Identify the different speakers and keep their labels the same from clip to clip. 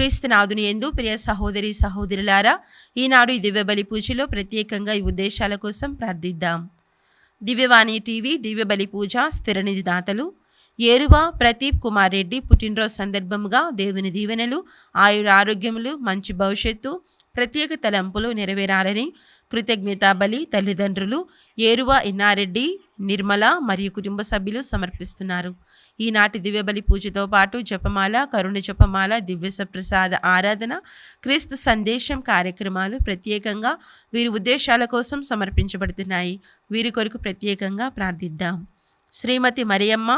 Speaker 1: క్రీస్తునాథుని యందు ప్రియ సహోదరి సహోదరులారా, ఈనాడు ఈ దివ్య బలి పూజలో ప్రత్యేకంగా ఈ ఉద్దేశాల కోసం ప్రార్థిద్దాం. దివ్యవాణి టీవీ దివ్య బలి పూజ స్థిరనిధి దాతలు ఏరువ ప్రదీప్ కుమార్ రెడ్డి పుట్టినరోజు సందర్భంగా దేవుని దీవెనలు, ఆయుర ఆరోగ్యములు, మంచి భవిష్యత్తు, ప్రత్యేక తలంపులు నెరవేరాలని కృతజ్ఞతా బలి తల్లిదండ్రులు ఏరువ ఇన్నారెడ్డి, నిర్మల మరియు కుటుంబ సభ్యులు సమర్పిస్తున్నారు. ఈనాటి దివ్యబలి పూజతో పాటు జపమాల, కరుణ జపమాల, దివ్య సప్రసాద ఆరాధన, క్రీస్తు సందేశం కార్యక్రమాలు ప్రత్యేకంగా వీరి ఉద్దేశాల కోసం సమర్పించబడుతున్నాయి. వీరి కొరకు ప్రత్యేకంగా ప్రార్థిద్దాం. శ్రీమతి మరియమ్మ,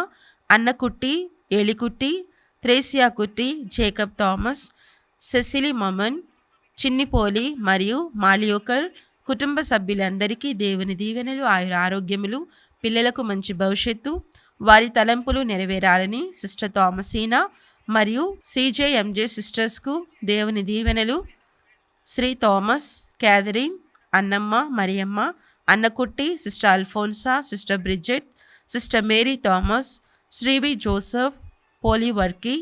Speaker 1: అన్నకుట్టి, ఏలికుట్టి, త్రేసియా కుట్టి, జేకబ్ థామస్, సెసిలి మమన్, చిన్నిపోలి మరియు మాలియోకర్ కుటుంబ సభ్యులందరికీ దేవుని దీవెనలు, ఆయుర ఆరోగ్యములు, పిల్లలకు మంచి భవిష్యత్తు, వారి తలంపులు నెరవేరాలని సిస్టర్ థామసీనా మరియు CJMJ సిస్టర్స్కు దేవుని దీవెనలు, Shri Thomas, Catherine, Annamma, Mariamma, Annakutty, sister Alphonsa, sister Bridget, sister Mary Thomas, శ్రీవి Joseph, Poly Varkey,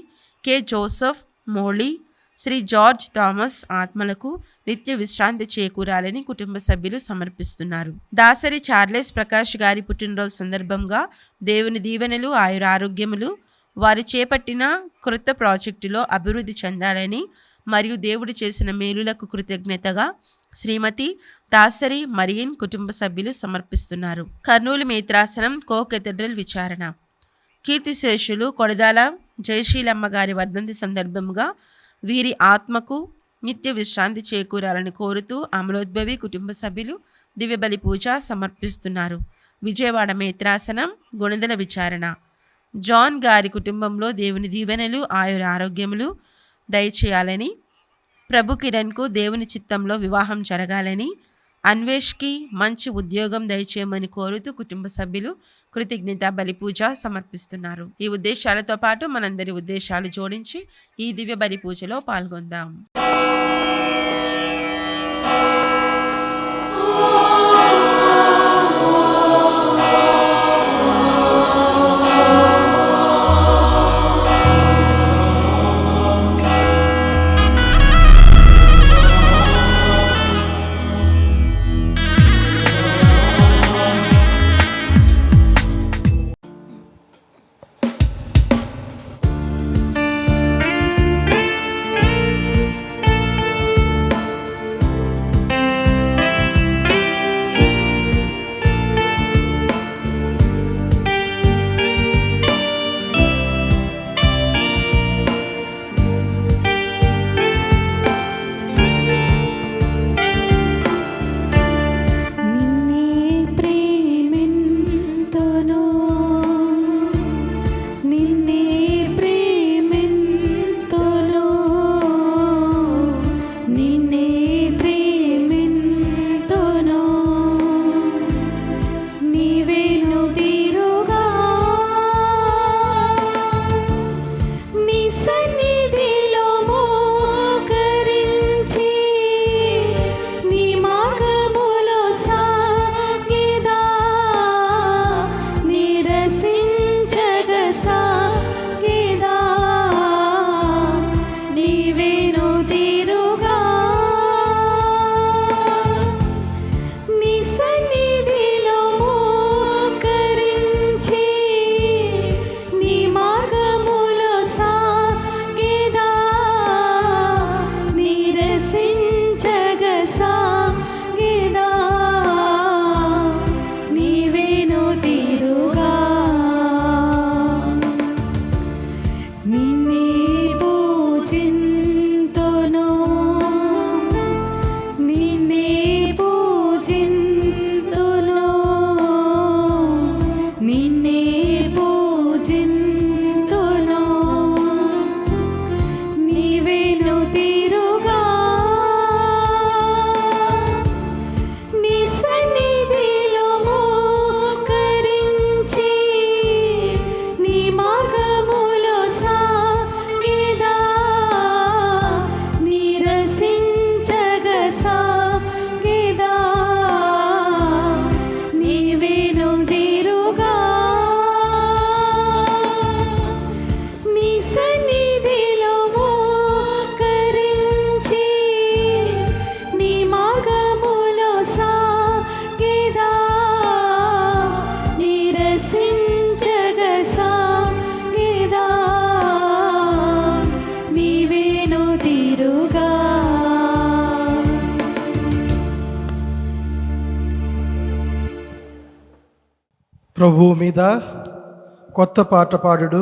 Speaker 1: K Joseph, Moly, Shri George Thomas ఆత్మలకు నిత్య విశ్రాంతి చేకూరాలని కుటుంబ సభ్యులు సమర్పిస్తున్నారు. దాసరి చార్లెస్ ప్రకాష్ గారి పుట్టినరోజు సందర్భంగా దేవుని దీవెనలు, ఆయుర ఆరోగ్యములు, వారు చేపట్టిన క్రొత్త ప్రాజెక్టులో అభివృద్ధి చెందాలని మరియు దేవుడు చేసిన మేలులకు కృతజ్ఞతగా శ్రీమతి దాసరి మరియన్ కుటుంబ సభ్యులు సమర్పిస్తున్నారు. కర్నూలు మేత్రాసనం కో కెథడ్రల్ విచారణ. కీర్తిశేషులు కొడదాల జయశీలమ్మ గారి వర్ధంతి సందర్భంగా వీరి ఆత్మకు నిత్య విశ్రాంతి చేకూరాలని కోరుతూ అమలోద్భవి కుటుంబ సభ్యులు దివ్యబలి పూజ సమర్పిస్తున్నారు. విజయవాడ మేత్రాసనం గుణదల విచారణ. జాన్ గారి కుటుంబంలో దేవుని దీవెనలు, ఆయుర ఆరోగ్యములు దయచేయాలని, ప్రభు కిరణ్కు దేవుని చిత్తంలో వివాహం జరగాలని, అన్వేష్కి మంచి ఉద్యోగం దయచేయమని కోరుతూ కుటుంబ సభ్యులు కృతజ్ఞత బలి పూజ సమర్పిస్తున్నారు. ఈ ఉద్దేశాలతో పాటు మనందరి ఉద్దేశాలు జోడించి ఈ దివ్య బలి పూజలో పాల్గొందాం.
Speaker 2: ప్రభువు మీద కొత్త పాట పాడుడు.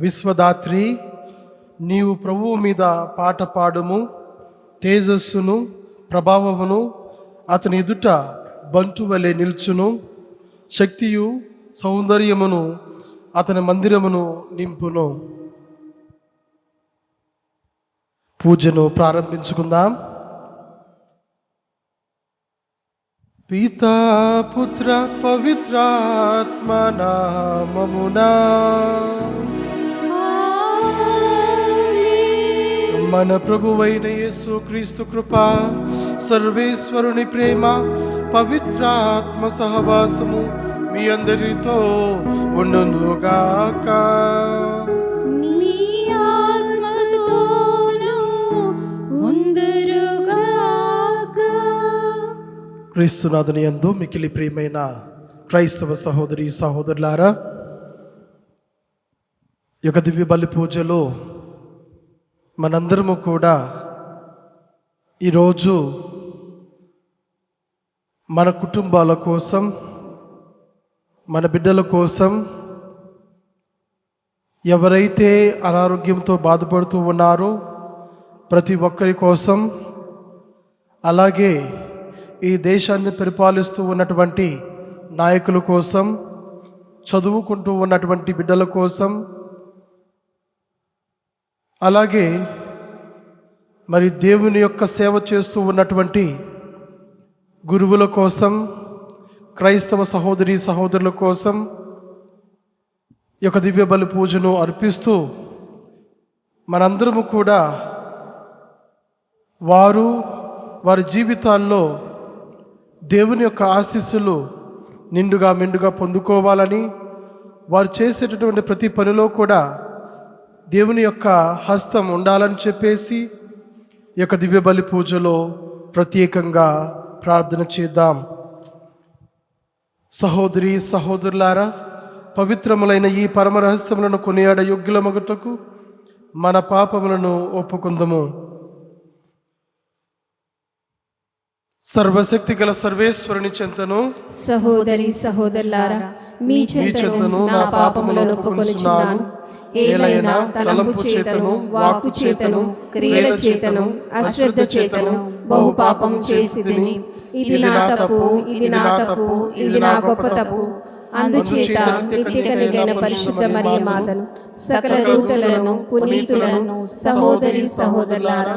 Speaker 2: విశ్వదాత్రి, నీవు ప్రభువు మీద పాట పాడుము. తేజస్సును ప్రభావమును అతని ఎదుట బంటు వలె నిల్చును. శక్తియు సౌందర్యమును అతని మందిరమును నింపును. పూజను ప్రారంభించుకుందాం. పితా పుత్ర పవిత్రాత్మ నామమునా. మన ప్రభువైన యేసు క్రీస్తు కృప, సర్వేశ్వరుని ప్రేమ, పవిత్రాత్మ సహవాసము మీ అందరితో ఉండునుగాక. క్రీస్తునాథుని యందు మికిలి ప్రియమైన క్రైస్తవ సహోదరి సహోదరులారా, యొక్క దివ్య బలి పూజలో మనందరము కూడా ఈరోజు మన కుటుంబాల కోసం, మన బిడ్డల కోసం, ఎవరైతే అనారోగ్యంతో బాధపడుతూ ఉన్నారో ప్రతి ఒక్కరి కోసం, అలాగే ఈ దేశాన్ని పరిపాలిస్తూ ఉన్నటువంటి నాయకుల కోసం, చదువుకుంటూ ఉన్నటువంటి బిడ్డల కోసం, అలాగే మరి దేవుని యొక్క సేవ చేస్తూ ఉన్నటువంటి గురువుల కోసం, క్రైస్తవ సహోదరి సహోదరుల కోసం ఈ యొక్క దివ్య బలి పూజను అర్పిస్తూ మనందరము కూడా వారి జీవితాల్లో దేవుని యొక్క ఆశీస్సులు నిండుగా మెండుగా పొందుకోవాలని, వారు చేసేటటువంటి ప్రతి పనిలో కూడా దేవుని యొక్క హస్తం ఉండాలని చెప్పేసి ఈ యొక్క దివ్య బలి పూజలో ప్రత్యేకంగా ప్రార్థన చేద్దాం. సహోదరి సహోదరులారా, పవిత్రములైన ఈ పరమ రహస్యములను కొనియాడ యోగ్యులమగుటకు మన పాపములను ఒప్పుకుందము. సర్వశక్తి గల సర్వేశ్వరుని చెంతను,
Speaker 3: సహోదరి సహోదరులారా, మీ చెంతను నా పాపములను ఒప్పుకొనుచున్నాను. ఏలైనా తలంపు చేతను, వాక్కు చేతను, క్రియల చేతను, అశ్రద్ధ చేతను బహు పాపం చేసితిని. ఇది నా తప్పు, ఇది నా తప్పు, ఇది నా గొప్ప తప్పు. అందుచేత నిత్య కన్యకైన పరిశుద్ధ మరియ మాతను, సకల దూతలను, పునీతులను, సహోదరి సహోదరులారా,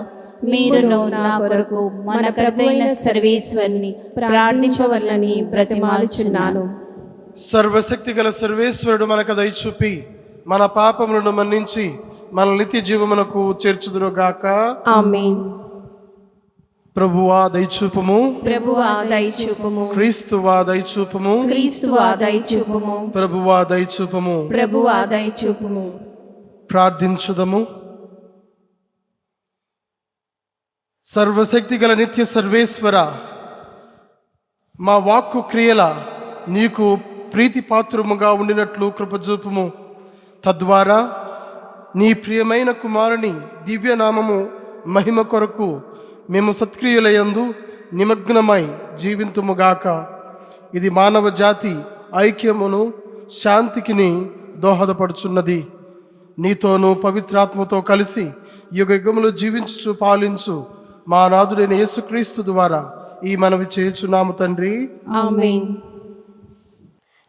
Speaker 3: మీరును నా కొరకు మన ప్రభువైన సర్వేశ్వరుని ప్రార్థించవలనని బ్రతిమాలుచున్నాను.
Speaker 2: సర్వశక్తి గల సర్వేశ్వరుడు మనకు దయచూపి మన పాపములను మన్నించి మన నిత్య జీవమునకు చేర్చుదురుగాక.
Speaker 3: ఆమేన్.
Speaker 2: ప్రభువా దయచూపుము,
Speaker 3: ప్రభువా దయచూపుము,
Speaker 2: క్రీస్తువా దయచూపుము,
Speaker 3: క్రీస్తువా దయచూపుము,
Speaker 2: ప్రభువా దయచూపుము.
Speaker 3: ప్రభువా దయచూపుము.
Speaker 2: ప్రార్థించుదము. సర్వశక్తి గల నిత్య సర్వేశ్వర, మా వాక్కు క్రియల నీకు ప్రీతిపాత్రముగా ఉండినట్లు కృపజూపుము. తద్వారా నీ ప్రియమైన కుమారుని దివ్యనామము మహిమ కొరకు మేము సత్క్రియలయందు నిమగ్నమై జీవింతుముగాక. ఇది మానవ జాతి ఐక్యమును శాంతికిని దోహదపడుచున్నది. నీతోనూ పవిత్రాత్మతో కలిసి యుగయుగములు జీవించుచు పాలించు మా నాథుడైన యేసుక్రీస్తు ద్వారా ఈ మనవి చేయుచున్నాము తండ్రి.
Speaker 3: ఆమేన్.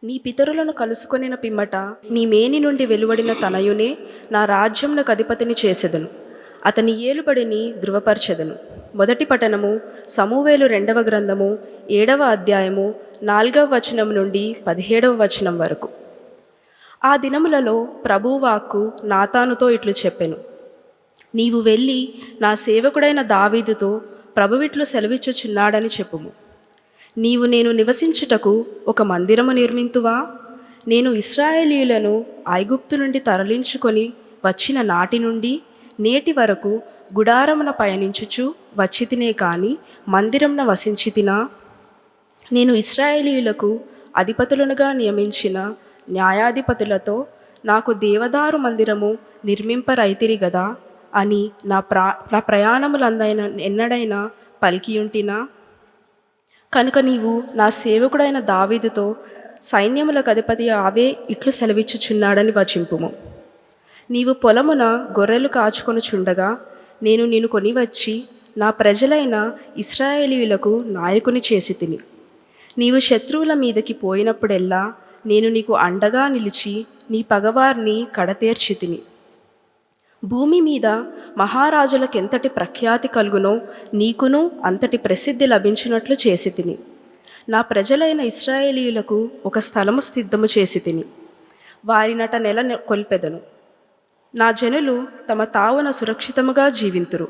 Speaker 4: నీ పితరులను కలుసుకొనిన పిమ్మట నీ మేని నుండి వెలువడిన తనయునే నా రాజ్యమునకు అధిపతిని చేసెదను. అతని ఏలుబడిని ధృవపరచెదను. మొదటి పఠనము సమూవేలు 2వ గ్రంథము 7వ అధ్యాయము 4వ వచనం నుండి 17వ వచనం వరకు. ఆ దినములలో ప్రభువాక్కు నాతానుతో ఇట్లు చెప్పెను, నీవు వెళ్ళి నా సేవకుడైన దావీదుతో ప్రభువిట్లు సెలవిచ్చుచున్నాడని చెప్పుము. నీవు నేను నివసించుటకు ఒక మందిరము నిర్మింతువా? నేను ఇశ్రాయేలీయులను ఐగుప్తు నుండి తరలించుకొని వచ్చిన నాటి నుండి నేటి వరకు గుడారమున పయనించుచు వచ్చితినే కాని మందిరమున వసించితినా? నేను ఇశ్రాయేలీయులకు అధిపతులనుగా నియమించిన న్యాయాధిపతులతో నాకు దేవదారు మందిరము నిర్మింపరైతిరి గదా అని నా ప్రయాణములందైనా ఎన్నడైనా పలికియుంటినా? కనుక నీవు నా సేవకుడైన దావీదుతో సైన్యములకు అధిపతి యావే ఇట్లు సెలవిచ్చుచున్నాడని వచింపుము. నీవు పొలమున గొర్రెలు కాచుకొనుచుండగా నేను నిన్ను కొనివచ్చి నా ప్రజలైన ఇశ్రాయేలీయులకు నాయకుని చేసి తిని. నీవు శత్రువుల మీదకి పోయినప్పుడెల్లా నేను నీకు అండగా నిలిచి నీ పగవారిని కడతేర్చి తిని. భూమి మీద మహారాజులకెంతటి ప్రఖ్యాతి కలుగునో నీకును అంతటి ప్రసిద్ధి లభించినట్లు చేసి తిని. నా ప్రజలైన ఇశ్రాయేలీయులకు ఒక స్థలము సిద్ధము చేసి తిని. వారినట నెల కొల్పెదను. నా జనులు తమ తావున సురక్షితముగా జీవింతురు.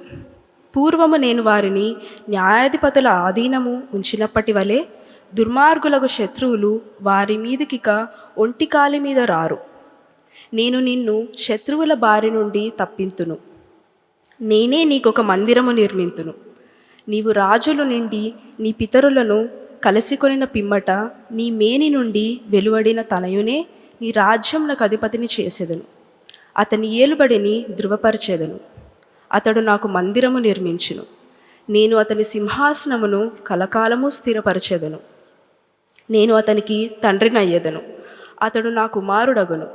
Speaker 4: పూర్వము నేను వారిని న్యాయాధిపతుల ఆధీనము ఉంచినప్పటి వలె దుర్మార్గులకు శత్రువులు వారి మీదికిక ఒంటికాలి మీద రారు. నేను నిన్ను శత్రువుల బారి నుండి తప్పింతును. నేనే నీకొక మందిరము నిర్మింతును. నీవు రాజుల నుండి నీ పితరులను కలిసికొనిన పిమ్మట నీ మేని నుండి వెలువడిన తనయునే నీ రాజ్యంలకు అధిపతిని చేసేదను. అతని ఏలుబడిని ధృవపరిచేదను. అతడు నాకు మందిరము నిర్మించును. నేను అతని సింహాసనమును కలకాలము స్థిరపరచెదను. నేను అతనికి తండ్రినయ్యేదను. అతడు నా కుమారుడగును.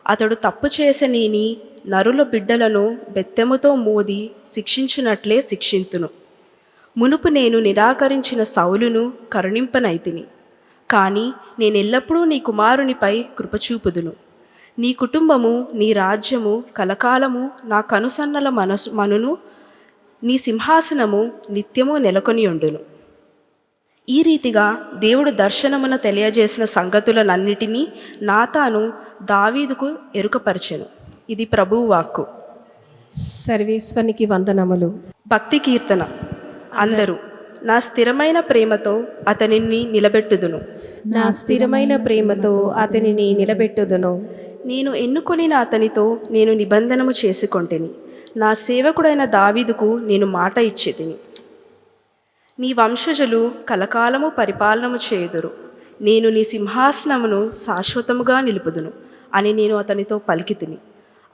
Speaker 4: అతడు తప్పు చేసనేని నరుల బిడ్డలను బెత్తెముతో మోది శిక్షించినట్లే శిక్షింతును. మునుపు నేను నిరాకరించిన సౌలును కరుణింపనైతిని. కానీ నేనెల్లప్పుడూ నీ కుమారునిపై కృపచూపుదును. నీ కుటుంబము నీ రాజ్యము కలకాలము నా కనుసన్నల మనును నీ సింహాసనము నిత్యము నెలకొనియుండును. ఈ రీతిగా దేవుడు దర్శనమున తెలియజేసిన సంగతులనన్నిటినీ నాతాను దావీదుకు ఎరుకపరిచెను. ఇది ప్రభువు వాక్కు.
Speaker 3: సర్వేశ్వనికి వందనములు.
Speaker 4: భక్తి కీర్తన. అందరూ నా స్థిరమైన ప్రేమతో అతనిని నిలబెట్టుదును.
Speaker 3: నా స్థిరమైన ప్రేమతో అతనిని నిలబెట్టుదును.
Speaker 4: నేను ఎన్నుకొనిన అతనితో నేను నిబంధనము చేసుకొంటిని. నా సేవకుడైన దావీదుకు నేను మాట ఇచ్చేదిని. నీ వంశజులు కలకాలము పరిపాలనము చేయుదురు. నేను నీ సింహాసనమును శాశ్వతముగా నిలుపుదును అని నేను అతనితో పలికితిని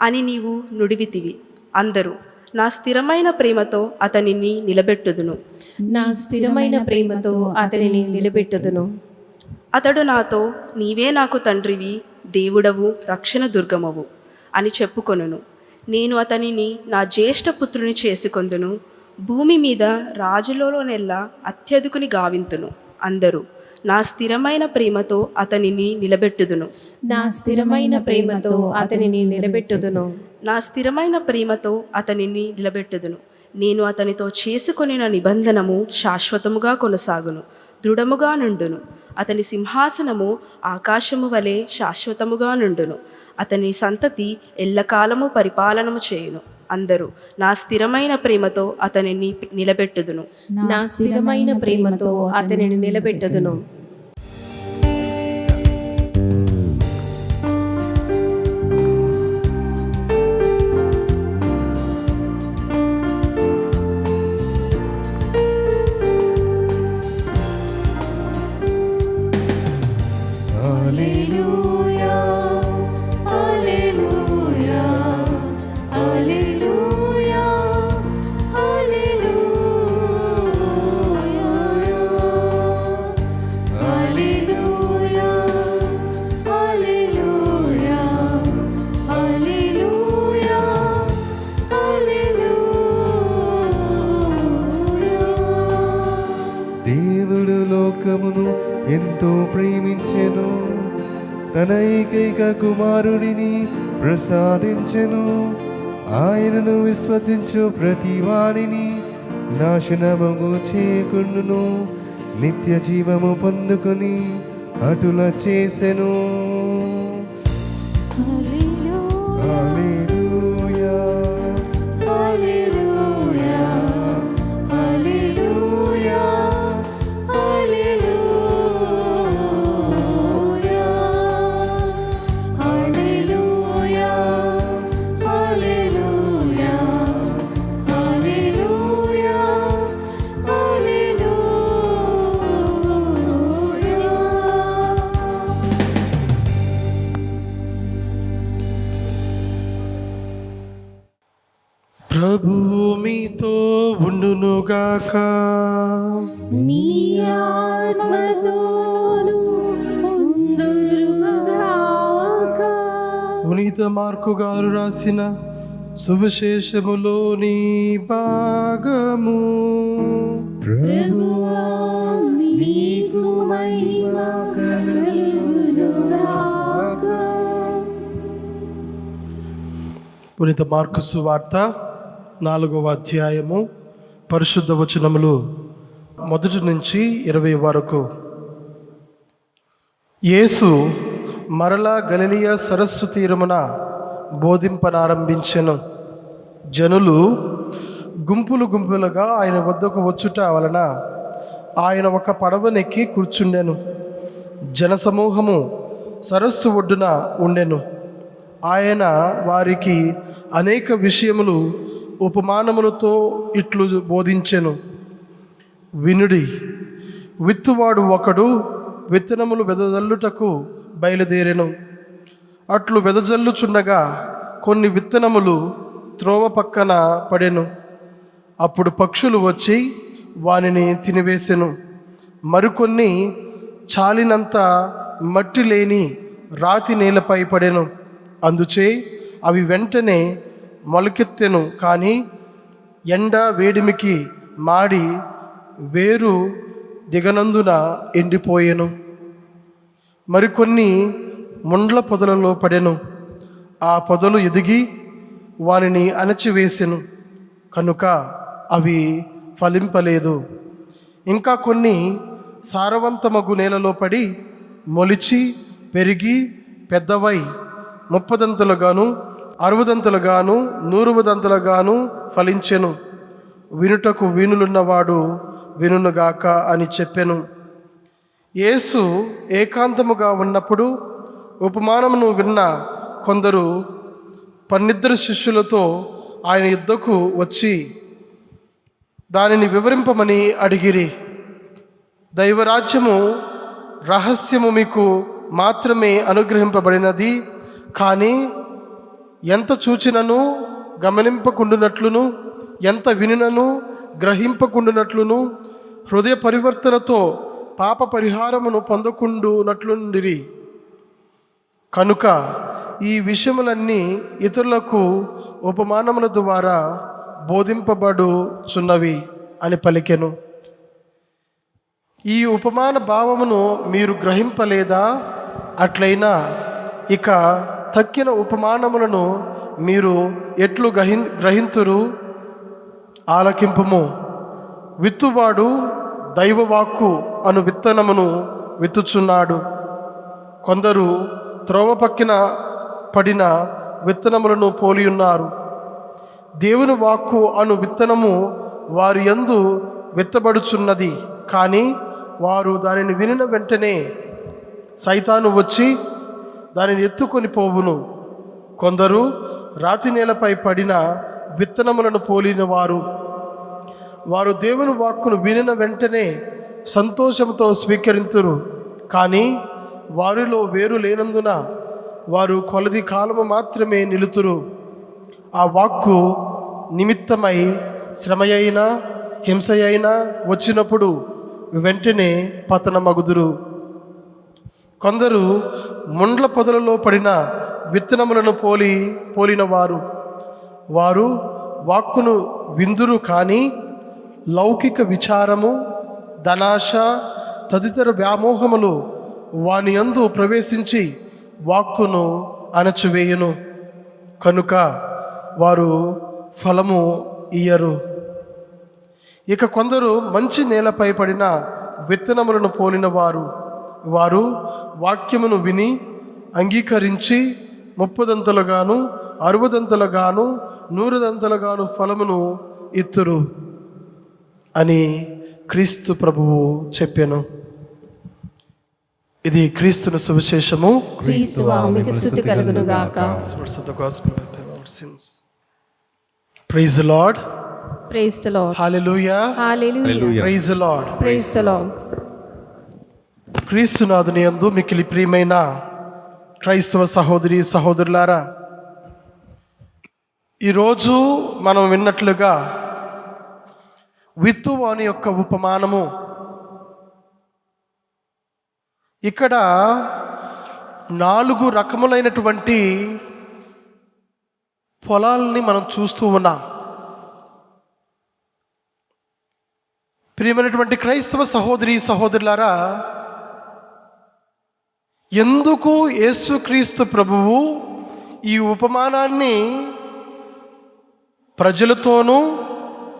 Speaker 4: అని నీవు నుడివితివి. అందరూ నా స్థిరమైన ప్రేమతో అతనిని నిలబెట్టుదును.
Speaker 3: నా స్థిరమైన ప్రేమతో అతనిని నిలబెట్టుదును.
Speaker 4: అతడు నాతో నీవే నాకు తండ్రివి, దేవుడవు, రక్షణ దుర్గమవు అని చెప్పుకొనును. నేను అతనిని నా జ్యేష్ఠ పుత్రుని చేసుకొందును. భూమి మీద రాజులలోనెల్లా అత్యధికుని గావింతును. అందరూ నా స్థిరమైన ప్రేమతో అతనిని నిలబెట్టుదును.
Speaker 3: నా స్థిరమైన ప్రేమతో అతనిని నిలబెట్టుదును.
Speaker 4: నా స్థిరమైన ప్రేమతో అతనిని నిలబెట్టుదును. నేను అతనితో చేసుకొనిన నిబంధనము శాశ్వతముగా కొనసాగును, దృఢముగా నుండును. అతని సింహాసనము ఆకాశము వలె శాశ్వతముగా నుండును. అతని సంతతి ఎల్లకాలము పరిపాలనము చేయును. అందరూ నా స్థిరమైన ప్రేమతో అతనిని నిలబెట్టుదును.
Speaker 3: నా స్థిరమైన ప్రేమతో అతనిని నిలబెట్టుదును.
Speaker 5: దేవుడు లోకమును ఎంతో ప్రేమించెను, తన ఏకైక కుమారుడిని ప్రసాదించెను. ఆయనను విశ్వసించు ప్రతి వానిని నాశనము చేయకుండును, నిత్య జీవము పొందుకొని అటుల చేసెను. హల్లెలూయా, హల్లెలూయా, హల్లెలూయా, హల్లెలూయా, హల్లెలూయా, హల్లెలూయా, హల్లెలూయా, హల్లెలూయా.
Speaker 2: ప్రభువు మీతో ఉండునుగాక.
Speaker 3: మీ ఆత్మతోను ఉండుగాక.
Speaker 2: పునీత మార్కు గారు రాసిన సువిశేషములోని భాగము.
Speaker 5: ప్రభువా నీకు మహిమ కలుగునుగాక.
Speaker 2: పునీత మార్కు సువార్త 4వ అధ్యాయము పరిశుద్ధ వచనములు 1 నుంచి 20 వరకు. యేసు మరలా గలిలయ సరస్సు తీరమున బోధింపనారంభించెను. జనులు గుంపులు గుంపులుగా ఆయన వద్దకు వచ్చుట వలన ఆయన ఒక పడవనెక్కి కూర్చుండెను. జనసమూహము సరస్సు ఒడ్డున ఉండెను. ఆయన వారికి అనేక విషయములు ఉపమానములతో ఇట్లు బోధించెను. వినుడి, విత్తువాడు ఒకడు విత్తనములు వెదజల్లుటకు బయలుదేరెను. అట్లు వెదజల్లుచుండగా కొన్ని విత్తనములు త్రోవ పక్కన పడెను. అప్పుడు పక్షులు వచ్చి వానిని తినివేసెను. మరికొన్ని చాలినంత మట్టి లేని రాతి నేలపై పడెను. అందుచే అవి వెంటనే మొలకెత్తెను. కానీ ఎండ వేడిమికి మాడి వేరు దిగనందున ఎండిపోయెను. మరికొన్ని ముండ్ల పొదలలో పడెను. ఆ పొదలు ఎదిగి వానిని అణచివేసెను కనుక అవి ఫలింపలేదు. ఇంకా కొన్ని సారవంతమగు నేలలో పడి మొలిచి పెరిగి పెద్దవై 30 60 100 ఫలించెను. వినుటకు వీనులున్నవాడు వినుగాక అని చెప్పెను. యేసు ఏకాంతముగా ఉన్నప్పుడు ఉపమానమును విన్న కొందరు 12 శిష్యులతో ఆయన యుద్ధకు వచ్చి దానిని వివరింపమని అడిగిరి. దైవరాజ్యము రహస్యము మీకు మాత్రమే అనుగ్రహింపబడినది. కానీ ఎంత చూచినను గమనింపకుండునట్లును, ఎంత వినినను గ్రహింపకుండునట్లును, హృదయ పరివర్తనతో పాప పరిహారమును పొందకుండునట్లుండిరి. కనుక ఈ విషయములన్నీ ఇతరులకు ఉపమానముల ద్వారా బోధింపబడుచున్నవి అని పలికెను. ఈ ఉపమాన భావమును మీరు గ్రహింపలేదా? అట్లయినా ఇక తక్కిన ఉపమానములను మీరు ఎట్లు గ్రహింతురు? ఆలకింపుము. విత్తువాడు దైవవాక్కు అను విత్తనమును విత్తుచున్నాడు. కొందరు త్రోవ పక్కన పడిన విత్తనములను పోలియున్నారు. దేవుని వాక్కు అను విత్తనము వారి యందు విత్తబడుచున్నది. కానీ వారు దానిని వినిన వెంటనే సైతాను వచ్చి దానిని ఎత్తుకొని పోవును. కొందరు రాతి నేలపై పడిన విత్తనములను పోలిన వారు దేవుని వాక్కును వినిన వెంటనే సంతోషంతో స్వీకరింతురు. కానీ వారిలో వేరు లేనందున వారు కొలది కాలము మాత్రమే నిలుతురు. ఆ వాక్కు నిమిత్తమై శ్రమయైనా హింసయైనా వచ్చినప్పుడు వెంటనే పతనమగుదురు. కొందరు ముండ్ల పొదలలో పడిన విత్తనములను పోలిన వారు వాక్కును విందురు. కానీ లౌకిక విచారము, ధనాశ తదితర వ్యామోహములు వాని యందు ప్రవేశించి వాక్కును అణచివేయును. కనుక వారు ఫలము ఇయ్యరు. ఇక కొందరు మంచి నేలపై పడిన విత్తనములను పోలిన వారు వాక్యమును విని అంగీకరించి 30 60 100 ఫలమును ఇత్తురు అని క్రీస్తు ప్రభువు చెప్పెను. ఇది క్రీస్తుని సువిశేషము.
Speaker 3: క్రీస్తువా మీకు స్తుతి కలుగును గాక.
Speaker 2: Praise the lord.
Speaker 3: Praise the lord.
Speaker 2: Hallelujah.
Speaker 3: Hallelujah.
Speaker 2: Praise the lord.
Speaker 3: Praise the lord.
Speaker 2: క్రీస్తునాథుని యందు మిక్కిలి ప్రియమైన క్రైస్తవ సహోదరి సహోదరులారా, ఈరోజు మనం విన్నట్లుగా విత్తువాని యొక్క ఉపమానము ఇక్కడ 4 రకములైనటువంటి పొలాలని మనం చూస్తూ ఉన్నాం. ప్రియమైనటువంటి క్రైస్తవ సహోదరి సహోదరులారా, ఎందుకు యేసుక్రీస్తు ప్రభువు ఈ ఉపమానాన్ని ప్రజలతోనూ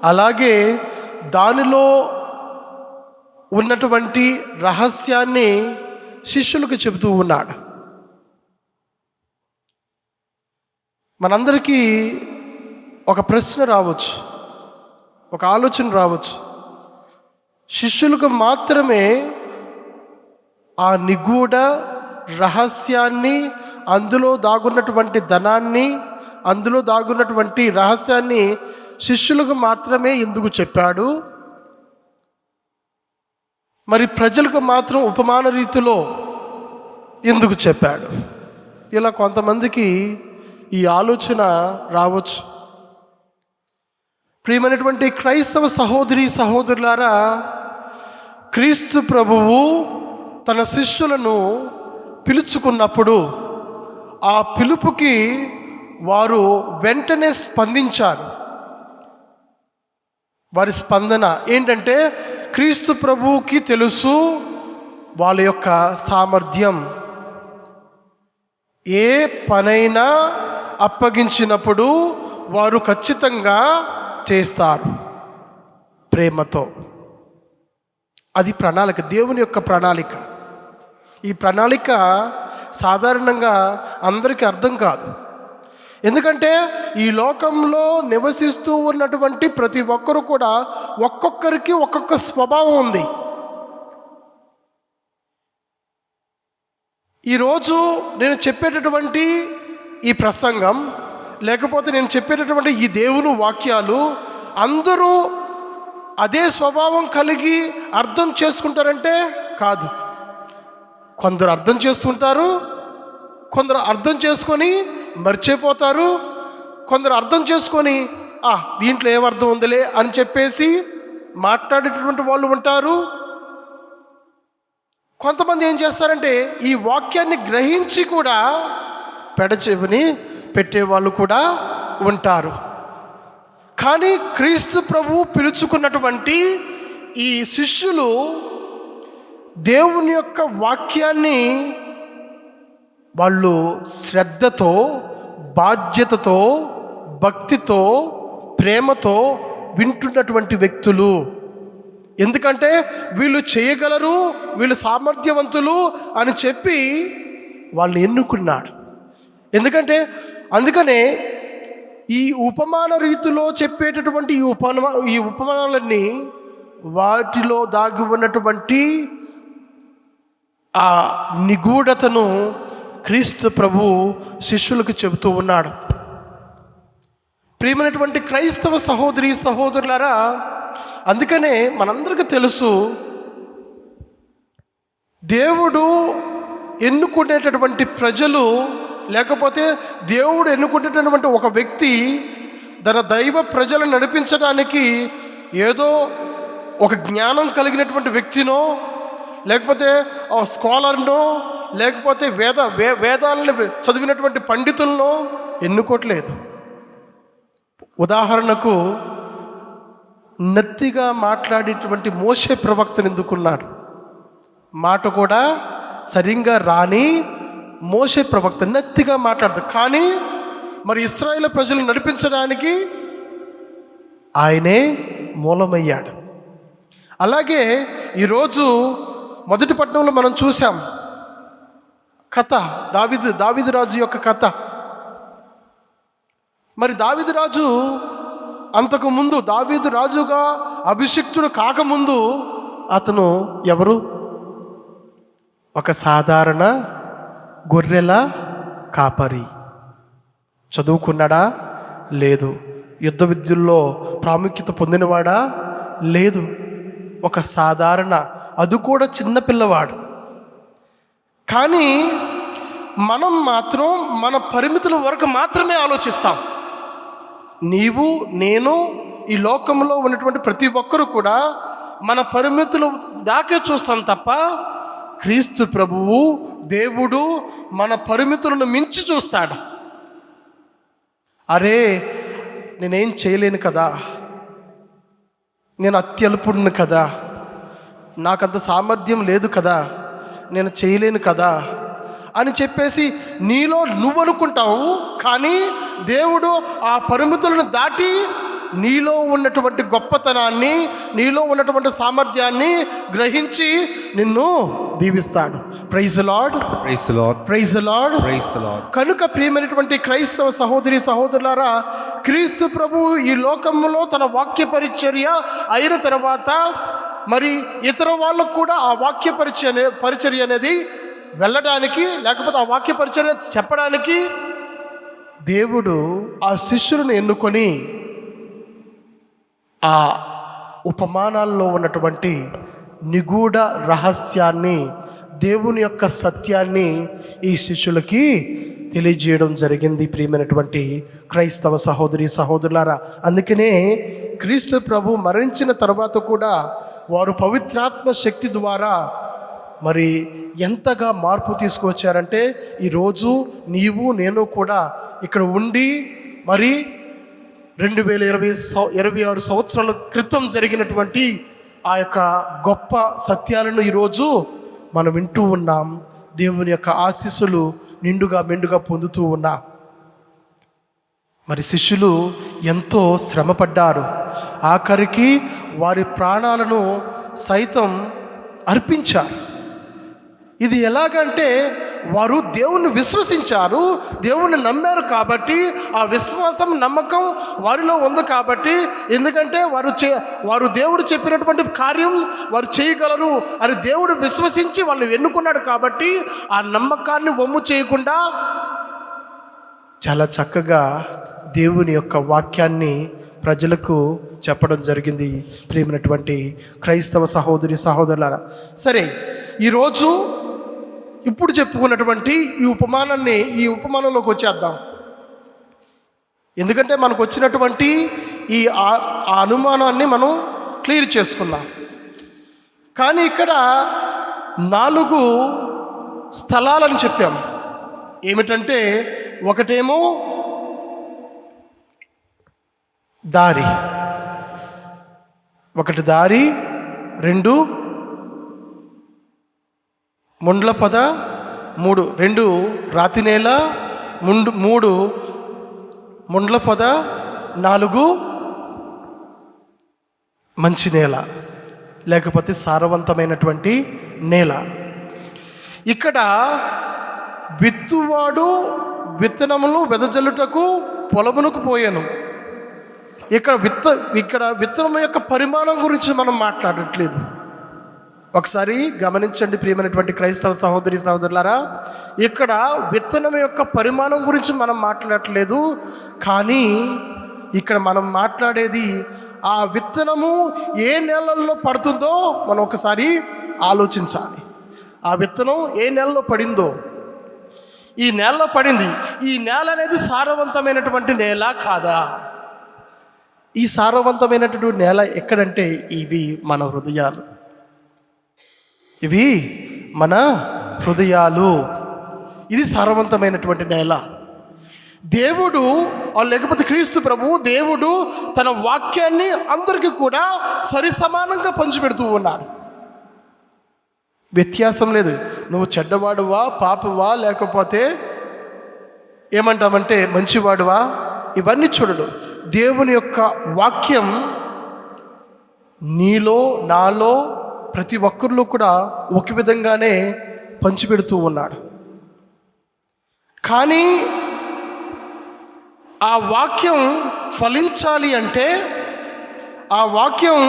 Speaker 2: అలాగే దానిలో ఉన్నటువంటి రహస్యాన్ని శిష్యులకు చెబుతూ ఉన్నాడు? మనందరికీ ఒక ప్రశ్న రావచ్చు, ఒక ఆలోచన రావచ్చు. శిష్యులకు మాత్రమే ఆ నిగూఢ రహస్యాన్ని, అందులో దాగున్నటువంటి ధనాన్ని, అందులో దాగున్నటువంటి రహస్యాన్ని శిష్యులకు మాత్రమే ఎందుకు చెప్పాడు? మరి ప్రజలకు మాత్రం ఉపమాన రీతిలో ఎందుకు చెప్పాడు? ఇలా కొంతమందికి ఈ ఆలోచన రావచ్చు. ప్రియమైనటువంటి క్రైస్తవ సహోదరి సహోదరులారా, క్రీస్తు ప్రభువు తన శిష్యులను పిలుచుకున్నప్పుడు ఆ పిలుపుకి వారు వెంటనే స్పందించారు. వారి స్పందన ఏంటంటే, క్రీస్తు ప్రభువుకి తెలుసు వాళ్ళ యొక్క సామర్థ్యం. ఏ పనైనా అప్పగించినప్పుడు వారు ఖచ్చితంగా చేస్తారు ప్రేమతో. అది ప్రణాళిక, దేవుని యొక్క ప్రణాళిక. ఈ ప్రణాళిక సాధారణంగా అందరికీ అర్థం కాదు. ఎందుకంటే ఈ లోకంలో నివసిస్తూ ఉన్నటువంటి ప్రతి ఒక్కరు కూడా ఒక్కొక్కరికి ఒక్కొక్క స్వభావం ఉంది. ఈరోజు నేను చెప్పేటటువంటి ఈ ప్రసంగం, లేకపోతే నేను చెప్పేటటువంటి ఈ దేవుని వాక్యాలు అందరూ అదే స్వభావం కలిగి అర్థం చేసుకుంటారంటే కాదు. కొందరు అర్థం చేసుకుంటారు, కొందరు అర్థం చేసుకొని మర్చిపోతారు, కొందరు అర్థం చేసుకొని దీంట్లో ఏమర్థం ఉందిలే అని చెప్పేసి మాట్లాడేటటువంటి వాళ్ళు ఉంటారు. కొంతమంది ఏం చేస్తారంటే ఈ వాక్యాన్ని గ్రహించి కూడా పెడచెవిని పెట్టేవాళ్ళు కూడా ఉంటారు. కానీ క్రీస్తు ప్రభువు పిలుచుకున్నటువంటి ఈ శిష్యులు దేవుని యొక్క వాక్యాన్ని వాళ్ళు శ్రద్ధతో, బాధ్యతతో, భక్తితో, ప్రేమతో వింటున్నటువంటి వ్యక్తులు. ఎందుకంటే వీళ్ళు చేయగలరు, వీళ్ళు సామర్థ్యవంతులు అని చెప్పి వాళ్ళని ఎన్నుకున్నాడు. అందుకనే ఈ ఉపమాన రీతిలో చెప్పేటటువంటి ఈ ఉపమానాలన్నీ వాటిలో దాగి ఉన్నటువంటి ఆ నిగూఢతను క్రీస్తు ప్రభు శిష్యులకు చెబుతూ ఉన్నాడు. ప్రియమైనటువంటి క్రైస్తవ సహోదరి సహోదరులారా, అందుకనే మనందరికీ తెలుసు, దేవుడు ఎన్నుకునేటటువంటి ప్రజలు, లేకపోతే దేవుడు ఎన్నుకునేటటువంటి ఒక వ్యక్తి తన దైవ ప్రజలను నడిపించడానికి ఏదో ఒక జ్ఞానం కలిగినటువంటి వ్యక్తినో, లేకపోతే స్కాలర్నో, లేకపోతే వేదాలను చదివినటువంటి పండితులను ఎన్నుకోవట్లేదు. ఉదాహరణకు నత్తిగా మాట్లాడేటువంటి మోషే ప్రవక్తను ఎందుకున్నాడు? మాట కూడా సరిగ్గా రాని మోషే ప్రవక్త నత్తిగా మాట్లాడతాడు. కానీ మరి ఇశ్రాయేలు ప్రజలను నడిపించడానికి ఆయనే మూలమయ్యాడు. అలాగే ఈరోజు మొదటి పట్టణంలో మనం చూసాం కథ, దావీదు రాజు యొక్క కథ. మరి దావీదు రాజు అంతకుముందు, దావీదు రాజుగా అభిషిక్తుడు కాకముందు అతను ఎవరు? ఒక సాధారణ గొర్రెల కాపరి. చదువుకున్నాడా? లేదు. యుద్ధ విద్యల్లో ప్రాముఖ్యత పొందినవాడా? లేదు. ఒక సాధారణ, అది కూడా చిన్నపిల్లవాడు. కానీ మనం మాత్రం మన పరిమితుల వరకు మాత్రమే ఆలోచిస్తాం. నీవు, నేను, ఈ లోకంలో ఉన్నటువంటి ప్రతి ఒక్కరూ కూడా మన పరిమితులు దాకే చూస్తాం తప్ప క్రీస్తు ప్రభువు, దేవుడు మన పరిమితులను మించి చూస్తాడు. అరే నేనేం చేయలేను కదా, నేను అత్యల్పుడిని కదా, నాకంత సామర్థ్యం లేదు కదా, నేను చేయలేను కదా అని చెప్పేసి నీలో నువ్వు అనుకుంటావు. కానీ దేవుడు ఆ పరిమితులను దాటి నీలో ఉన్నటువంటి గొప్పతనాన్ని, నీలో ఉన్నటువంటి సామర్థ్యాన్ని గ్రహించి నిన్ను దీవిస్తాడు. Praise the lord,
Speaker 5: praise the lord,
Speaker 2: praise the lord,
Speaker 5: praise the Lord.
Speaker 2: కనుక ప్రియమైనటువంటి క్రైస్తవ సహోదరి సహోదరులారా, క్రీస్తు ప్రభు ఈ లోకంలో తన వాక్య పరిచర్య అయిన తర్వాత మరి ఇతర వాళ్ళకు కూడా ఆ వాక్య పరిచర్య అనేది వెళ్ళడానికి, లేకపోతే ఆ వాక్య పరిచర్య చెప్పడానికి దేవుడు ఆ శిష్యులను ఎన్నుకొని ఆ ఉపమానాల్లో ఉన్నటువంటి నిగూఢ రహస్యాన్ని, దేవుని యొక్క సత్యాన్ని ఈ శిష్యులకి తెలియజేయడం జరిగింది. ప్రియమైనటువంటి క్రైస్తవ సహోదరి సహోదరులారా, అందుకనే క్రీస్తు ప్రభు మరణించిన తర్వాత కూడా వారు పవిత్రాత్మ శక్తి ద్వారా మరి ఎంతగా మార్పు తీసుకువచ్చారంటే, ఈరోజు నీవు నేను కూడా ఇక్కడ ఉండి మరి 2026 సంవత్సరాల క్రితం జరిగినటువంటి ఆ యొక్క గొప్ప సత్యాలను ఈరోజు మనం వింటూ ఉన్నాం. దేవుని యొక్క ఆశీస్సులు నిండుగా మెండుగా పొందుతూ ఉన్నాం. మరి శిష్యులు ఎంతో శ్రమపడ్డారు, ఆఖరికి వారి ప్రాణాలను సైతం అర్పించారు. ఇది ఎలాగంటే వారు దేవుణ్ణి విశ్వసించారు, దేవుణ్ణి నమ్మారు కాబట్టి ఆ విశ్వాసం నమ్మకం వారిలో ఉంది కాబట్టి, ఎందుకంటే వారు దేవుడు చెప్పినటువంటి కార్యం వారు చేయగలరు అని దేవుడు విశ్వసించి వాళ్ళని ఎన్నుకున్నాడు కాబట్టి ఆ నమ్మకాన్ని వమ్ము చేయకుండా చాలా చక్కగా దేవుని యొక్క వాక్యాన్ని ప్రజలకు చెప్పడం జరిగింది. ప్రియమైనటువంటి క్రైస్తవ సహోదరి సహోదరులారా, సరే ఈరోజు ఇప్పుడు చెప్పుకున్నటువంటి ఈ ఉపమానంలోకి వచ్చేద్దాం. ఎందుకంటే మనకు వచ్చినటువంటి ఈ అనుమానాన్ని మనం క్లియర్ చేసుకున్నాం. కానీ ఇక్కడ 4 స్థలాలని చెప్పాం. ఏమిటంటే, ఒకటేమో దారి, 2 ముండ్ల పొద, 2 రాతి నేల, 3 ముండ్ల పొద, 4 మంచి నేల లేకపోతే సారవంతమైనటువంటి నేల. ఇక్కడ విత్తువాడు విత్తనములు వెదజల్లుటకు పొలమునకు పోయాను. ఇక్కడ విత్తనం యొక్క పరిమాణం గురించి మనం మాట్లాడట్లేదు. ఒకసారి గమనించండి ప్రియమైనటువంటి క్రైస్తవ సహోదరి సహోదరులారా, ఇక్కడ విత్తనం యొక్క పరిమాణం గురించి మనం మాట్లాడట్లేదు. కానీ ఇక్కడ మనం మాట్లాడేది ఆ విత్తనము ఏ నేలల్లో పడుతుందో మనం ఒకసారి ఆలోచించాలి. ఆ విత్తనం ఏ నెలలో పడిందో, ఈ నేలలో పడింది. ఈ నేల అనేది సారవంతమైనటువంటి నేల కాదా? ఈ సారవంతమైనటువంటి నేల ఎక్కడంటే ఇవి మన హృదయాలు. ఇవి మన హృదయాలు. ఇది సారవంతమైనటువంటి నేల. దేవుడు లేకపోతే క్రీస్తు ప్రభు దేవుడు తన వాక్యాన్ని అందరికీ కూడా సరి సమానంగా పంచిపెడుతూ ఉన్నాడు. వ్యత్యాసం లేదు. నువ్వు చెడ్డవాడువా, పాపవా, లేకపోతే ఏమంటామంటే మంచివాడువా, ఇవన్నీ చూడడు. దేవుని యొక్క వాక్యం నీలో నాలో ప్రతి ఒక్కరిలో కూడా ఒక విధంగానే పంచిపెడుతూ ఉన్నాడు. కానీ ఆ వాక్యం ఫలించాలి అంటే, ఆ వాక్యం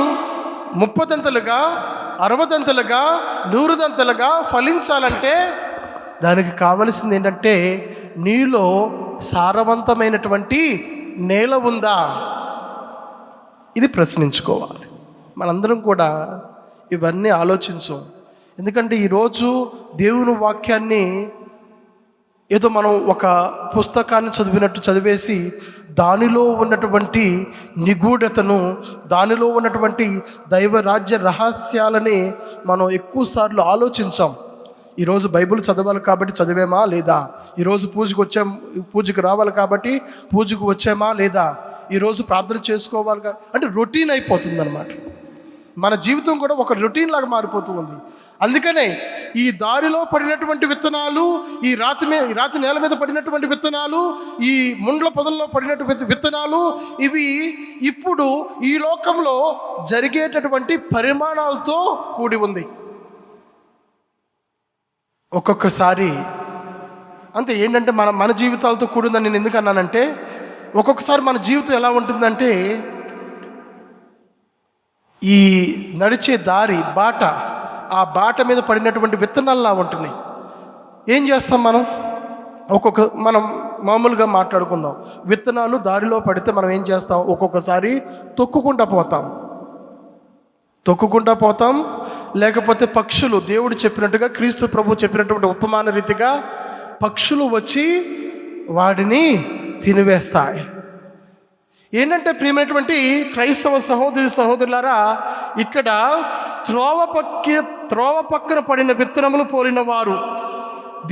Speaker 2: 30దంతలుగా 60దంతలుగా 100దంతలుగా ఫలించాలంటే దానికి కావలసింది ఏంటంటే నీలో సారవంతమైనటువంటి నేల ఉందా? ఇది ప్రశ్నించుకోవాలి. మనందరం కూడా ఇవన్నీ ఆలోచించం. ఎందుకంటే ఈరోజు దేవుని వాక్యాన్ని ఏదో మనం ఒక పుస్తకాన్ని చదివినట్టు చదివేసి దానిలో ఉన్నటువంటి నిగూఢతను, దానిలో ఉన్నటువంటి దైవరాజ్య రహస్యాలని మనం ఎక్కువసార్లు ఆలోచించాం. ఈరోజు బైబిల్ చదవాలి కాబట్టి చదివేమా లేదా, ఈరోజు పూజకు రావాలి కాబట్టి పూజకు వచ్చామా లేదా, ఈరోజు ప్రార్థన చేసుకోవాలి అంటే రొటీన్ అయిపోతుంది అనమాట. మన జీవితం కూడా ఒక రొటీన్ లాగా మారిపోతూ ఉంది. అందుకనే ఈ దారిలో పడినటువంటి విత్తనాలు, ఈ రాతి నేల మీద పడినటువంటి విత్తనాలు, ఈ ముండ్ల పొదల్లో పడినటువంటి విత్తనాలు, ఇవి ఇప్పుడు ఈ లోకంలో జరిగేటటువంటి పరిమాణాలతో కూడి ఉంది. ఒక్కొక్కసారి అంతే. ఏంటంటే మన జీవితాలతో కూడిందని నేను ఎందుకు అన్నానంటే, ఒక్కొక్కసారి మన జీవితం ఎలా ఉంటుందంటే, ఈ నడిచే దారి బాట, ఆ బాట మీద పడినటువంటి విత్తనాల్లా ఉంటున్నాయి. ఏం చేస్తాం మనం మామూలుగా మాట్లాడుకుందాం. విత్తనాలు దారిలో పడితే మనం ఏం చేస్తాం, ఒక్కొక్కసారి తొక్కుకుంటా పోతాం. లేకపోతే పక్షులు, దేవుడు చెప్పినట్టుగా, క్రీస్తు ప్రభు చెప్పినటువంటి ఉపమాన రీతిగా పక్షులు వచ్చి వాడిని తినివేస్తాయి. ఏంటంటే ప్రియమైనటువంటి క్రైస్తవ సహోదరులారా, ఇక్కడ త్రోవ పక్కన పడిన విత్తనములు పోలిన వారు,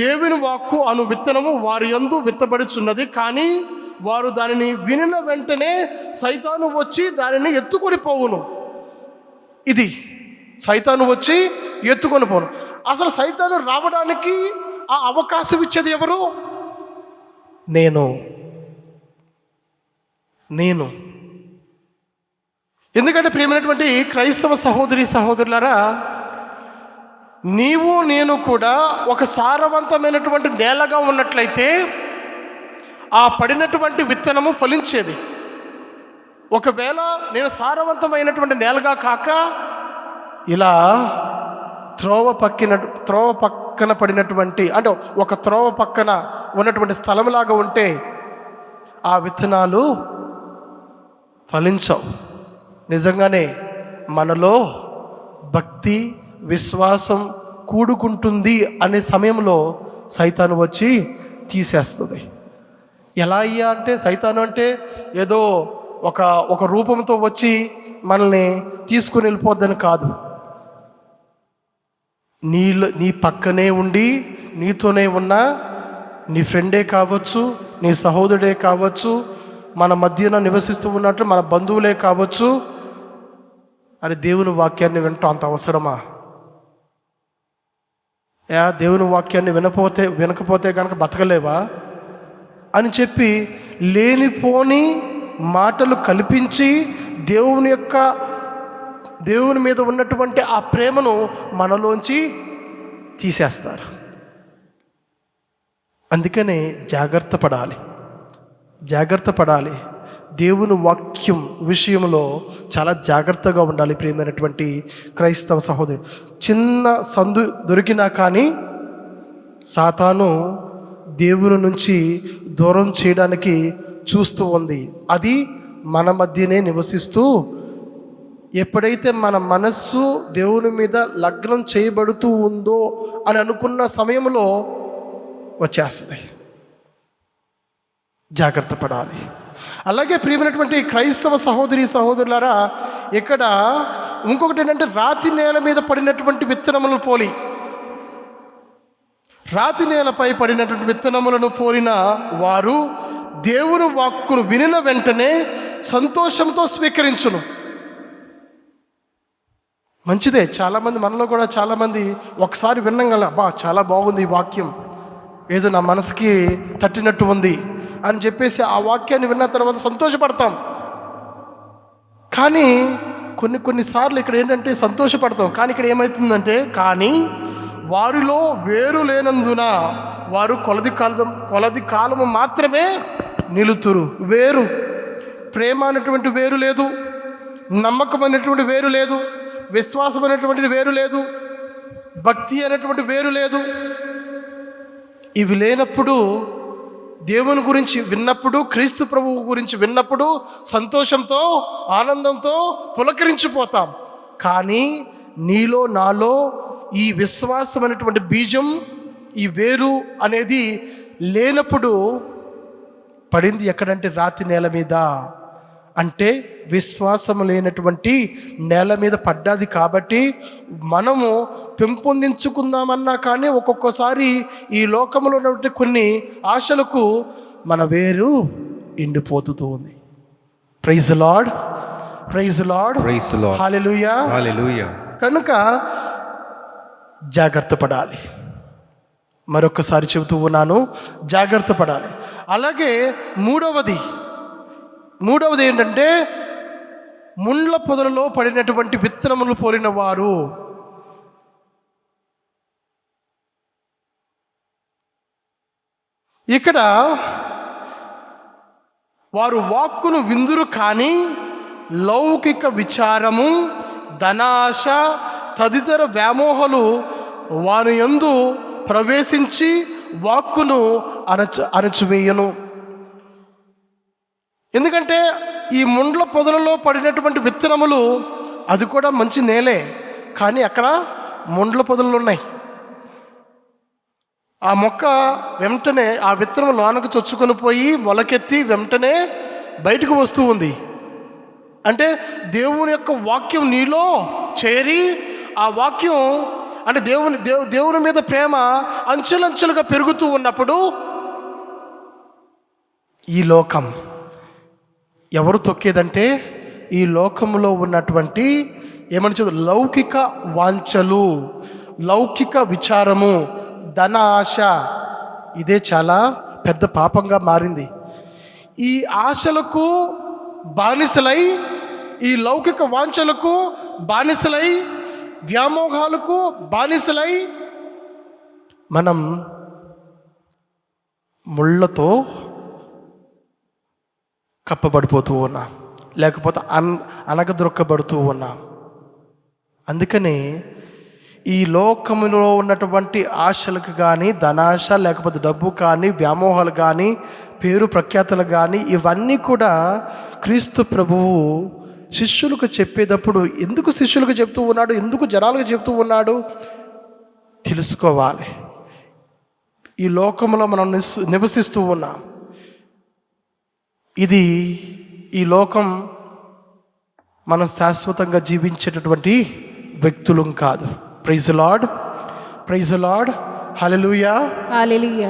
Speaker 2: దేవుని వాక్కు అను విత్తనము వారి యందు విత్తబడుచున్నది. కానీ వారు దానిని వినిన వెంటనే సైతాను వచ్చి దానిని ఎత్తుకొని పోవును. ఇది సైతాను వచ్చి ఎత్తుకొని పోను. అసలు సైతాను రావడానికి ఆ అవకాశం ఇచ్చేది ఎవరు? నేను. ఎందుకంటే ప్రియమైనటువంటి క్రైస్తవ సహోదరులారా, నీవు నేను కూడా ఒక సారవంతమైనటువంటి నేలగా ఉన్నట్లయితే ఆ పడినటువంటి విత్తనము ఫలించేది. ఒకవేళ నేను సారవంతమైనటువంటి నేలగా కాక ఇలా త్రోవ పక్కన పడినటువంటి, అంటే ఒక త్రోవ పక్కన ఉన్నటువంటి స్థలంలాగా ఉంటే ఆ విత్తనాలు ఫలించవు. నిజంగానే మనలో భక్తి విశ్వాసం కూడుకుంటుంది అనే సమయంలో సైతాను వచ్చి తీసేస్తుంది. ఎలా అయ్యా అంటే, సైతాను అంటే ఏదో ఒక రూపంతో వచ్చి మనల్ని తీసుకుని వెళ్ళిపోద్దని కాదు. నీ పక్కనే ఉండి నీతోనే ఉన్న నీ ఫ్రెండే కావచ్చు, నీ సహోదరుడే కావచ్చు, మన మధ్యన నివసిస్తూ ఉన్నట్టు మన బంధువులే కావచ్చు. అరే, దేవుని వాక్యాన్ని వినటం అంత అవసరమా? దేవుని వాక్యాన్ని వినకపోతే కనుక బతకలేవా అని చెప్పి లేనిపోని మాటలు కల్పించి దేవుని మీద ఉన్నటువంటి ఆ ప్రేమను మనలోంచి తీసేస్తారు. అందుకనే జాగ్రత్త పడాలి. దేవుని వాక్యం విషయంలో చాలా జాగ్రత్తగా ఉండాలి. ప్రియమైనటువంటి క్రైస్తవ సహోదరు, చిన్న సందు దొరికినా కానీ సాతాను దేవుని నుంచి దూరం చేయడానికి చూస్తూ ఉంది. అది మన మధ్యనే నివసిస్తూ, ఎప్పుడైతే మన మనస్సు దేవుని మీద లగ్నం చేయబడుతూ ఉందో అని అనుకున్న సమయంలో వచ్చేస్తుంది. జాగ్రత్త పడాలి. అలాగే ప్రియమైనటువంటి క్రైస్తవ సహోదరులారా, ఇక్కడ ఇంకొకటి ఏంటంటే, రాతి నేల మీద పడినటువంటి విత్తనములను పోలి, రాతి నేలపై పడినటువంటి విత్తనములను పోలిన వారు దేవుని వాక్కును వినిన వెంటనే సంతోషంతో స్వీకరించును. మంచిదే. చాలామంది, మనలో కూడా చాలామంది ఒకసారి విన్నాం, అబ్బా చాలా బాగుంది ఈ వాక్యం, ఏదో నా మనసుకి తట్టినట్టు ఉంది అని చెప్పేసి ఆ వాక్యాన్ని విన్న తర్వాత సంతోషపడతాం. కానీ కొన్నిసార్లు ఇక్కడ ఏంటంటే సంతోషపడతాం, కానీ ఇక్కడ ఏమవుతుందంటే, కానీ వారిలో వేరు లేనందున వారు కొలది కాలము మాత్రమే నిలుతురు. వేరు, ప్రేమ అనేటువంటి వేరు లేదు, నమ్మకం అనేటువంటి వేరు లేదు, విశ్వాసం అనేటువంటి వేరు లేదు, భక్తి అనేటువంటి వేరు లేదు. ఇవి లేనప్పుడు దేవుని గురించి విన్నప్పుడు, క్రీస్తు ప్రభువు గురించి విన్నప్పుడు సంతోషంతో ఆనందంతో పులకరించిపోతాం. కానీ నీలో నాలో ఈ విశ్వాసం అనేటువంటి బీజం, ఈ వేరు అనేది లేనప్పుడు పడింది ఎక్కడంటే రాతి నేల మీద. అంటే విశ్వాసం లేనటువంటి నేల మీద పడ్డది. కాబట్టి మనము పెంపొందించుకుందామన్నా కానీ ఒక్కొక్కసారి ఈ లోకంలో ఉన్నటువంటి కొన్ని ఆశలకు మన వేరు ఎండిపోతూ ఉంది. Praise lord, praise lord,
Speaker 5: praise lord,
Speaker 2: hallelujah,
Speaker 5: hallelujah.
Speaker 2: కనుక జాగ్రత్త పడాలి. మరొకసారి చెబుతూ ఉన్నాను, జాగ్రత్త పడాలి. అలాగే మూడవది ఏంటంటే ముండ్ల పొదలలో పడినటువంటి విత్తనములు పోలిన వారు. ఇక్కడ వారు వాక్కును విందురు కానీ లౌకిక విచారము, ధనాశ తదితర వ్యామోహాలు వారి యందు ప్రవేశించి వాక్కును అణచివేయను. ఎందుకంటే ఈ ముండ్ల పొదలలో పడినటువంటి విత్తనములు అది కూడా మంచి నేలే, కానీ అక్కడ ముండ్ల పొదలు ఉన్నాయి. ఆ మొక్క వెంటనే ఆ విత్తనం లోనకు చొచ్చుకొని పోయి మొలకెత్తి వెంటనే బయటకు వస్తూ ఉంది. అంటే దేవుని యొక్క వాక్యం నీలో చేరి ఆ వాక్యం అంటే దేవుని మీద ప్రేమ అంచెలంచెలుగా పెరుగుతూ ఉన్నప్పుడు ఈ లోకం ఎవరు తొక్కేదంటే ఈ లోకంలో ఉన్నటువంటి ఏమని చెప్తారు, లౌకిక వాంఛలు, లౌకిక విచారము, ధన ఆశ. ఇదే చాలా పెద్ద పాపంగా మారింది. ఈ ఆశలకు బానిసలై, ఈ లౌకిక వాంఛలకు బానిసలై, వ్యామోహాలకు బానిసలై మనం ముళ్ళతో కప్పబడిపోతూ ఉన్నాం, లేకపోతే అనగదొక్కబడుతూ ఉన్నాం. అందుకనే ఈ లోకములో ఉన్నటువంటి ఆశలకు కానీ, ధనాశ లేకపోతే డబ్బు కానీ, వ్యామోహాలు కానీ, పేరు ప్రఖ్యాతలు కానీ, ఇవన్నీ కూడా క్రీస్తు ప్రభువు శిష్యులకు చెప్పేటప్పుడు ఎందుకు శిష్యులకు చెప్తూ ఉన్నాడు, ఎందుకు జనాలకు చెప్తూ ఉన్నాడు తెలుసుకోవాలి. ఈ లోకంలో మనం నివసిస్తూ ఉన్నాం. ఇది ఈ లోకం మనం శాశ్వతంగా జీవించేటటువంటి వ్యక్తులం కాదు. Praise lord, praise lord, hallelujah,
Speaker 3: hallelujah.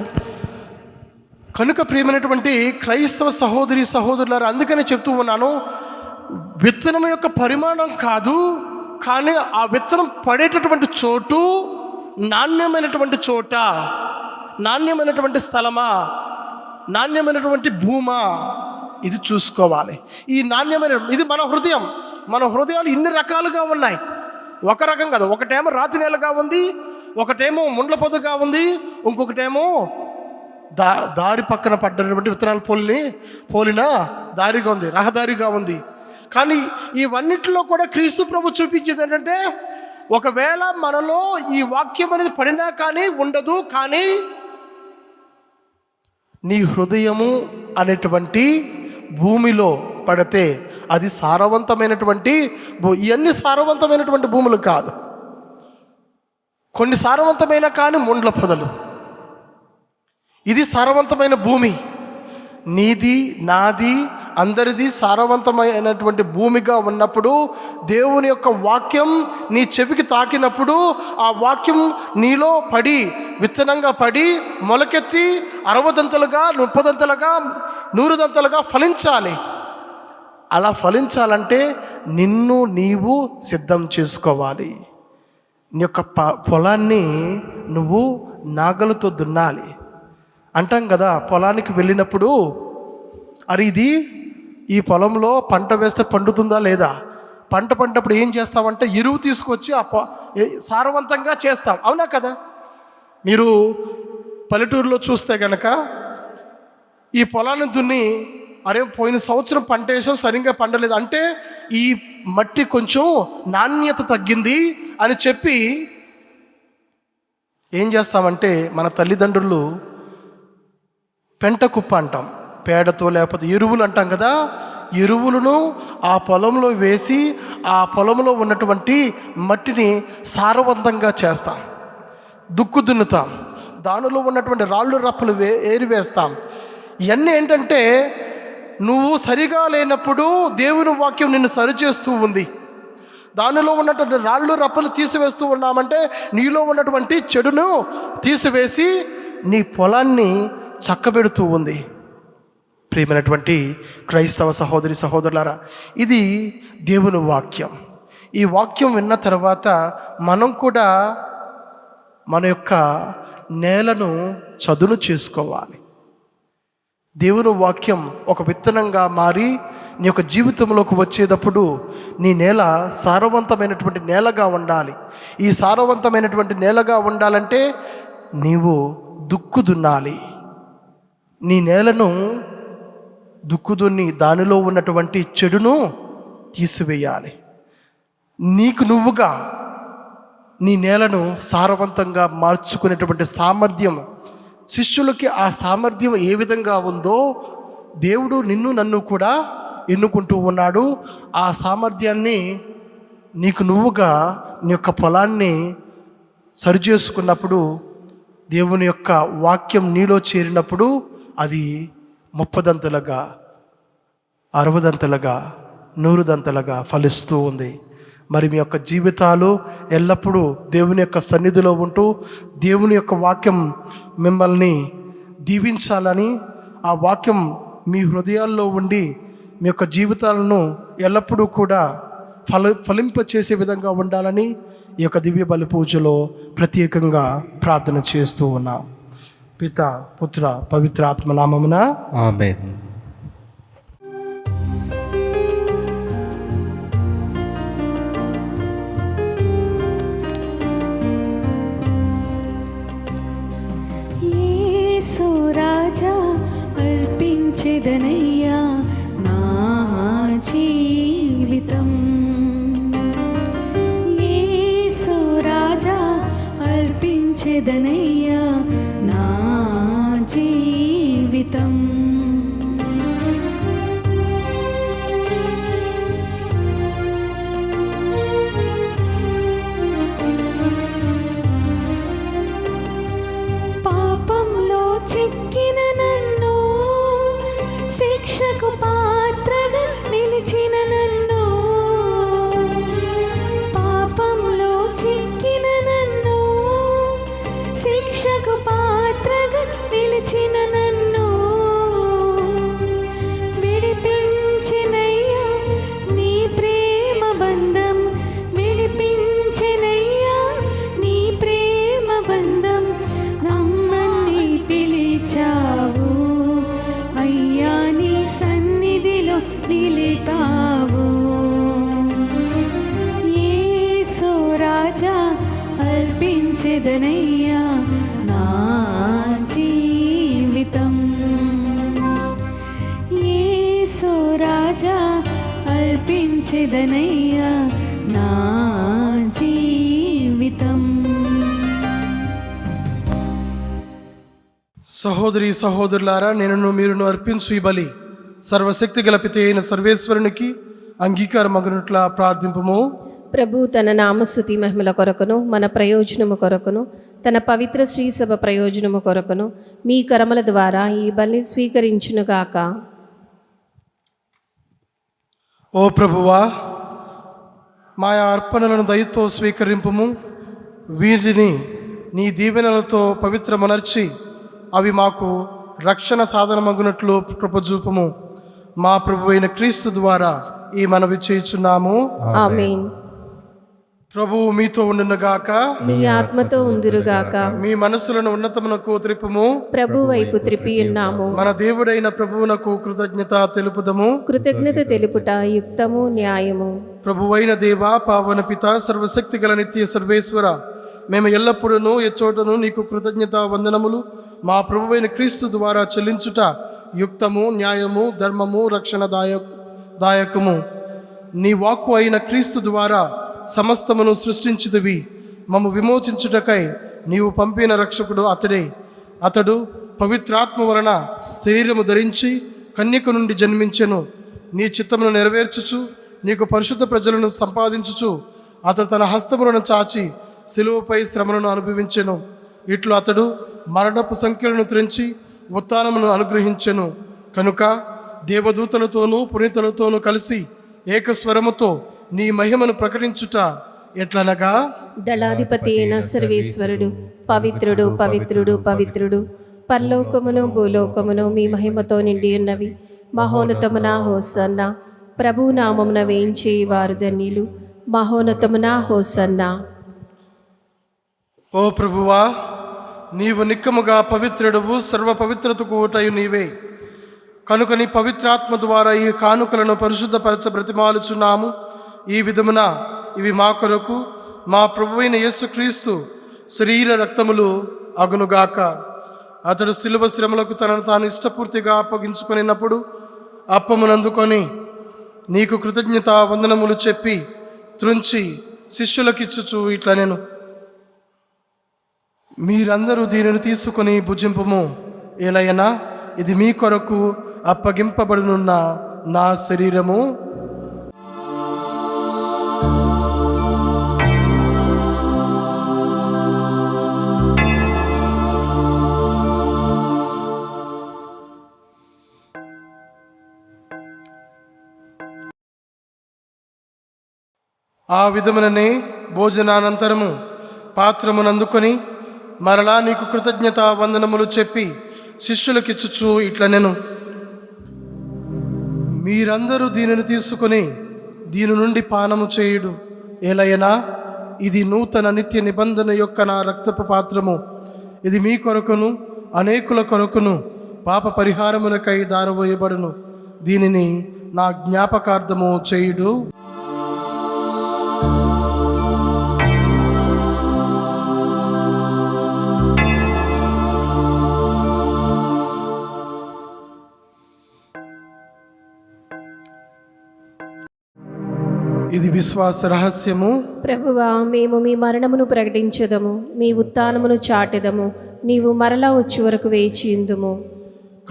Speaker 2: కనుక ప్రియమైనటువంటి క్రైస్తవ సహోదరి సహోదరులారా, అందుకనే చెప్తూ ఉన్నాను, విత్తనం యొక్క పరిమాణం కాదు, కానీ ఆ విత్తనం పడేటటువంటి చోటు నాణ్యమైనటువంటి చోట, నాణ్యమైనటువంటి స్థలమా, నాణ్యమైనటువంటి భూమా, ఇది చూసుకోవాలి. ఈ నాణ్యమైన ఇది మన హృదయం. మన హృదయాలు ఇన్ని రకాలుగా ఉన్నాయి. ఒక రకం కాదు. ఒకటేమో రాతి నేలగా ఉంది, ఒకటేమో ముండ్ల పొదగా ఉంది, ఇంకొకటేమో దారి పక్కన పడ్డటువంటి విత్తనాలు పోలిన దారిగా ఉంది, రహదారిగా ఉంది. కానీ ఇవన్నిటిలో కూడా క్రీస్తు ప్రభు చూపించేది ఏంటంటే, ఒకవేళ మనలో ఈ వాక్యం అనేది పడినా కానీ ఉండదు, కానీ నీ హృదయము అనేటువంటి భూమిలో పడితే అది సారవంతమైనటువంటి ఇవన్నీ సారవంతమైనటువంటి భూములు కాదు. కొన్ని సారవంతమైన కానీ ముండ్ల పొదలు. ఇది సారవంతమైన భూమి. నీది, నాది, అందరిది సారవంతమైనటువంటి భూమిగా ఉన్నప్పుడు దేవుని యొక్క వాక్యం నీ చెవికి తాకినప్పుడు ఆ వాక్యం నీలో పడి విత్తనంగా పడి మొలకెత్తి 60 దంతలుగా 30 దంతలుగా 100 దంతలుగా ఫలించాలి. అలా ఫలించాలంటే నిన్ను నీవు సిద్ధం చేసుకోవాలి. నీ యొక్క పొలాన్ని నువ్వు నాగలతో దున్నాలి. అంటాం కదా, పొలానికి వెళ్ళినప్పుడు అరే ఇది ఈ పొలంలో పంట వేస్తే పండుతుందా లేదా, పంట పండినప్పుడు ఏం చేస్తామంటే ఎరువు తీసుకొచ్చి సారవంతంగా చేస్తాం. అవునా కదా? మీరు పల్లెటూరులో చూస్తే కనుక ఈ పొలాన్ని దున్ని అరే పోయిన సంవత్సరం పంట వేసాం సరిగ్గా పండలేదు అంటే ఈ మట్టి కొంచెం నాణ్యత తగ్గింది అని చెప్పి ఏం చేస్తామంటే మన తల్లిదండ్రులు పెంట కుప్ప అంటాం, పేడతో లేకపోతే ఎరువులు అంటాం కదా, ఎరువులను ఆ పొలంలో వేసి ఆ పొలంలో ఉన్నటువంటి మట్టిని సారవంతంగా చేస్తాం, దుక్కు దున్నుతాం, దానిలో ఉన్నటువంటి రాళ్ళు రప్పలు ఏరివేస్తాం. ఇవన్నీ ఏంటంటే నువ్వు సరిగా లేనప్పుడు దేవుని వాక్యం నిన్ను సరిచేస్తూ ఉంది. దానిలో ఉన్నటువంటి రాళ్ళు రప్పలు తీసివేస్తూ ఉన్నామంటే నీలో ఉన్నటువంటి చెడును తీసివేసి నీ పొలాన్ని చక్కబెడుతూ ఉంది. ప్రియమైనటువంటి క్రైస్తవ సహోదరి సహోదరులారా, ఇది దేవుని వాక్యం. ఈ వాక్యం విన్న తర్వాత మనం కూడా మన యొక్క నేలను చదును చేసుకోవాలి. దేవుని వాక్యం ఒక విత్తనంగా మారి నీ యొక్క జీవితంలోకి వచ్చేటప్పుడు నీ నేల సారవంతమైనటువంటి నేలగా ఉండాలి. ఈ సారవంతమైనటువంటి నేలగా ఉండాలంటే నీవు దుక్కు దున్నాలి. నీ నేలను దుక్కు దున్ని దానిలో ఉన్నటువంటి చెడును తీసివేయాలి. నీకు నువ్వుగా నీ నేలను సారవంతంగా మార్చుకునేటువంటి సామర్థ్యం, శిష్యులకి ఆ సామర్థ్యం ఏ విధంగా ఉందో దేవుడు నిన్ను నన్ను కూడా ఎన్నుకుంటూ ఉన్నాడు. ఆ సామర్థ్యాన్ని నీకు నువ్వుగా నీ యొక్క పొలాన్ని సరిచేసుకున్నప్పుడు, దేవుని యొక్క వాక్యం నీలో చేరినప్పుడు అది 30దంతలుగా, 60దంతలుగా, 100దంతలుగా ఫలిస్తూ ఉంది. మరి మీ యొక్క జీవితాలు ఎల్లప్పుడూ దేవుని యొక్క సన్నిధిలో ఉంటూ దేవుని యొక్క వాక్యం మిమ్మల్ని దీవించాలని, ఆ వాక్యం మీ హృదయాల్లో ఉండి మీ యొక్క జీవితాలను ఎల్లప్పుడూ కూడా ఫలింప చేసే విధంగా ఉండాలని ఈ యొక్క దివ్య బలి పూజలో ప్రత్యేకంగా ప్రార్థన చేస్తూ ఉన్నాం. పిత, పుత్ర, పవిత్ర ఆత్మ నామమున
Speaker 5: ఆమేన్.
Speaker 6: యేసు రాజా అర్పించెదనయ్యా నా జీవితం. యేసు రాజా అర్పించెదనయ్యా నా జీవితం. పాపంలో చిక్కిన నన్ను, శిక్షకు పాత్రగా నిలిచిన నన్ను, పాపంలో చిక్కిన నన్ను, శిక్షకు పాత్రగా నిలిచిన నన్ను విడిపించెనయ్యా నీ ప్రేమ బంధం, విడిపించెనయ్యా నీ ప్రేమ బంధం. నమ్మని పిలిచావు అయ్యా, నీ సన్నిధిలో నిలిపావు. యేసు రాజా అర్పించెదనయ్యా నా జీవితం. యేసు రాజా అర్పించెదనయ్యా నా జీవితం.
Speaker 2: సహోదరి సహోదరులారా, నేను మీరును అర్పించు ఈ బలి సర్వశక్తి గల పిత అయిన సర్వేశ్వరునికి అంగీకారమగునట్లా ప్రార్థింపము.
Speaker 3: ప్రభు తన నామస్తుతి మహిమల కొరకును మన ప్రయోజనము కొరకును తన పవిత్ర శ్రీసభ ప్రయోజనము కొరకును మీ కరముల ద్వారా ఈ బలిని స్వీకరించునుగాక.
Speaker 2: ఓ ప్రభువా, మా అర్పణలను దయతో స్వీకరింపుము. వీటిని నీ దీవెనలతో పవిత్రమనర్చి అవి మాకు రక్షణ సాధనమగునట్లు కృపజూపము. మా ప్రభు అయిన క్రీస్తు ద్వారా ఈ మనవి చేయుచున్నాము.
Speaker 3: ఆమేన్.
Speaker 2: ప్రభువు మీతో ఉండునుగాక.
Speaker 3: మీ ఆత్మతో ఉందురుగాక.
Speaker 2: మీ మనస్సులను ఉన్నతమునకు త్రిప్పుము.
Speaker 3: ప్రభు వైపు త్రిపియున్నాము.
Speaker 2: మన దేవుడైన ప్రభువునకు కృతజ్ఞత తెలుపుదము.
Speaker 3: కృతజ్ఞత తెలుపుట యుక్తము న్యాయము.
Speaker 2: ప్రభువైన దేవా, పావన పిత, సర్వశక్తి గల నిత్య సర్వేశ్వర, మేము ఎల్లప్పుడూ ఎచ్చోటను నీకు కృతజ్ఞత వందనములు మా ప్రభువైన క్రీస్తు ద్వారా చెల్లించుట యుక్తము, న్యాయము, ధర్మము, రక్షణ దాయకము. నీ వాక్కు అయిన క్రీస్తు ద్వారా సమస్తమును సృష్టించితివి. మమ్ము విమోచించుటకై నీవు పంపిన రక్షకుడు అతడే. అతడు పవిత్రాత్మ వలన శరీరము ధరించి కన్యక నుండి జన్మించెను. నీ చిత్తమును నెరవేర్చుచు నీకు పరిశుద్ధ ప్రజలను సంపాదించుచు అతడు తన హస్తములను చాచి శిలువపై శ్రమలను అనుభవించెను. ఇట్లు అతడు మరణపు సంఖ్యలను త్రెంచి ఉత్థానమును అనుగ్రహించెను. కనుక దేవదూతలతోనూ పునీతులతోనూ కలిసి ఏకస్వరముతో నీ మహిమను ప్రకటించుట ఎట్లనగా,
Speaker 3: దళాధిపతి అయిన సర్వేశ్వరుడు పవిత్రుడు పవిత్రుడు పవిత్రుడు, పరలోకమును భూలోకమును మీ మహిమతో నిండి ఉన్నవి. మహోన్నతమున హోసన్న, ప్రభు నామమున వేయించే వారు ధన్యులు. మహోన్నతమున హోసన్న.
Speaker 2: ఓ ప్రభువా, నీవు నిక్కముగా పవిత్రుడువు, సర్వ పవిత్రతకు ఊటయు నీవే. కనుక నీ పవిత్రాత్మ ద్వారా ఈ కానుకలను పరిశుద్ధపరచ బ్రతిమాలుచున్నాము. ఈ విధమున ఇవి మా కొరకు మా ప్రభువైన యేసుక్రీస్తు శరీర రక్తములు అగునుగాక. అతడు శిలువ శ్రమలకు తనను తాను ఇష్టపూర్తిగా అప్పగించుకొనినప్పుడు అప్పమునందుకొని నీకు కృతజ్ఞత వందనములు చెప్పి త్రుంచి శిష్యులకిచ్చుచు ఇట్లా నేను, మీరందరూ దీనిని తీసుకొని భుజింపుము. ఏలయనా, ఇది మీ కొరకు అప్పగింపబడునున్న నా శరీరము. ఆ విధముననే భోజనానంతరము పాత్రమునందుకొని మరలా నీకు కృతజ్ఞత వందనములు చెప్పి శిష్యులకిచ్చుచు ఇట్లా నేను, మీరందరూ దీనిని తీసుకొని దీని నుండి పానము చేయుడు. ఏలయనా, ఇది నూతన నిత్య నిబంధన యొక్క నా రక్తపు పాత్రము. ఇది మీ కొరకును అనేకుల కొరకును పాప పరిహారములకై దారవేయబడును. దీనిని నా జ్ఞాపకార్థము చేయుడు. ఇది విశ్వాస రహస్యము.
Speaker 3: ప్రభువా, మేము మీ మరణమును ప్రకటించదము, మీ ఉత్థానమును చాటెదము. నీవు మరలా వచ్చి వరకు వేచియుందుము.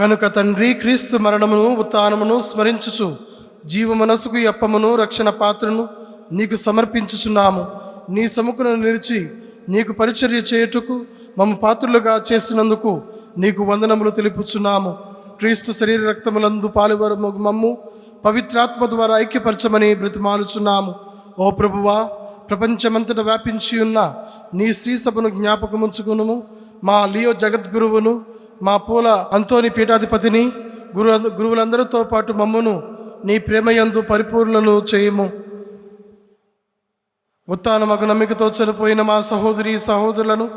Speaker 2: కనుక తండ్రి, క్రీస్తు మరణమును ఉత్థానమును స్మరించుచు జీవ మనసుకు అప్పమును రక్షణ పాత్రను నీకు సమర్పించుచున్నాము. నీ సముఖను నిలిచి నీకు పరిచర్య చేయుటకు మమ్మ పాత్రులుగా చేసినందుకు నీకు వందనములు తెలుపుచున్నాము. క్రీస్తు శరీర రక్తములందు పాలువరము మమ్ము పవిత్రాత్మ ద్వారా ఐక్యపరచమని బ్రతిమాలుచున్నాము. ఓ ప్రభువా, ప్రపంచమంతటా వ్యాపించి ఉన్న నీ శ్రీ సభను జ్ఞాపకముంచుకును. మా లియో జగద్గురువును, మా పూల అంతోని పీఠాధిపతిని, గురువులందరితో పాటు మమ్మను నీ ప్రేమయందు పరిపూర్ణను చేయము. ఉత్థానమగు నమ్మికతో చనిపోయిన మా సహోదరి సహోదరులను,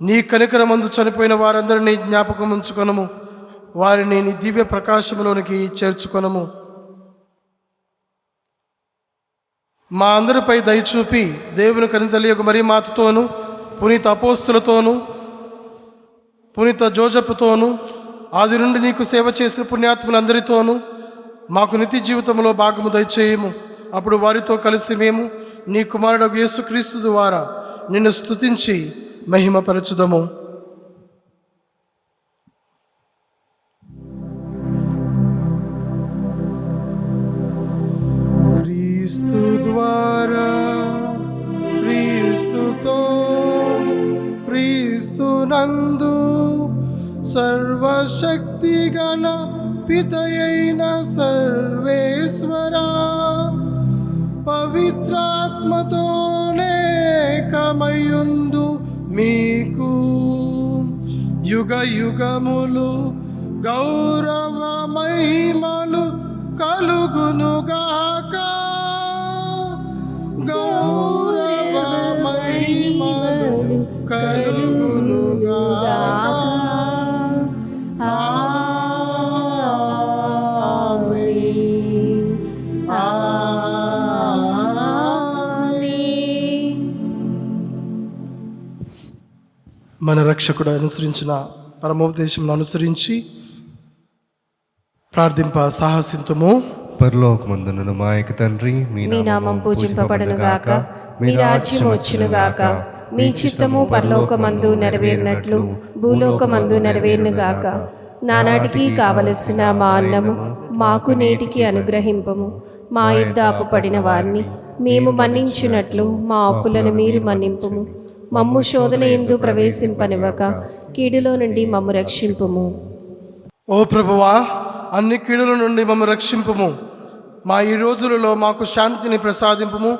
Speaker 2: నీ కనికరమందు చనిపోయిన వారందరినీ జ్ఞాపకం ఉంచుకొనము. వారిని నీ దివ్య ప్రకాశంలోనికి చేర్చుకొనము. మా అందరిపై దయచూపి దేవుని కనితల్లి యొక్క మరి మాతతోను, పునీత అపోస్తులతోనూ, పునీత జోజపుతోనూ, ఆది నుండి నీకు సేవ చేసిన పుణ్యాత్ములందరితోనూ మాకు నిత్య జీవితంలో భాగము దయచేయము. అప్పుడు వారితో కలిసి మేము నీ కుమారుడు యేసుక్రీస్తు ద్వారా నిన్ను స్తుతించి మహిమపరచుదము. క్రీస్తు ద్వారా, క్రీస్తుతో, క్రీస్తు నందు సర్వశక్తి గల పితయైన సర్వేశ్వరా, పవిత్రాత్మతో నేకమయుండు మీకు యుగ యుగములు గౌరవ మహిమలు కలుగునుగాక. గౌరవ మహిమలు కలుగునుగాక. మన రక్షకుడు అనుసరించిన పరమోపదేశం అనుసరించి ప్రార్థింప సాహసింతుము.
Speaker 5: పరలోకమందున మా యొక్క తండ్రి,
Speaker 3: మీ నామం పూజింపబడును గాక, మీ రాజ్యం వచ్చును గాక, మీ చిత్తము పరలోకమందు నెరవేరినట్లు భూలోకమందు నెరవేరును గాక. నానాటికి కావలసిన మా అన్నము మాకు నేటికి అనుగ్రహింపము. మా యుద్ధ అప్పు పడిన వారిని మేము మన్నించినట్లు మా అప్పులను మీరు మన్నింపుము. మమ్ము శోధన యందు ప్రవేశింపనివ్వక కీడులో నుండి మమ్ము రక్షింపుము.
Speaker 2: ఓ ప్రభువా, అన్ని కీడుల నుండి మమ్మల్ని రక్షింపుము. మా ఈ రోజులలో మాకు శాంతిని ప్రసాదింపుము.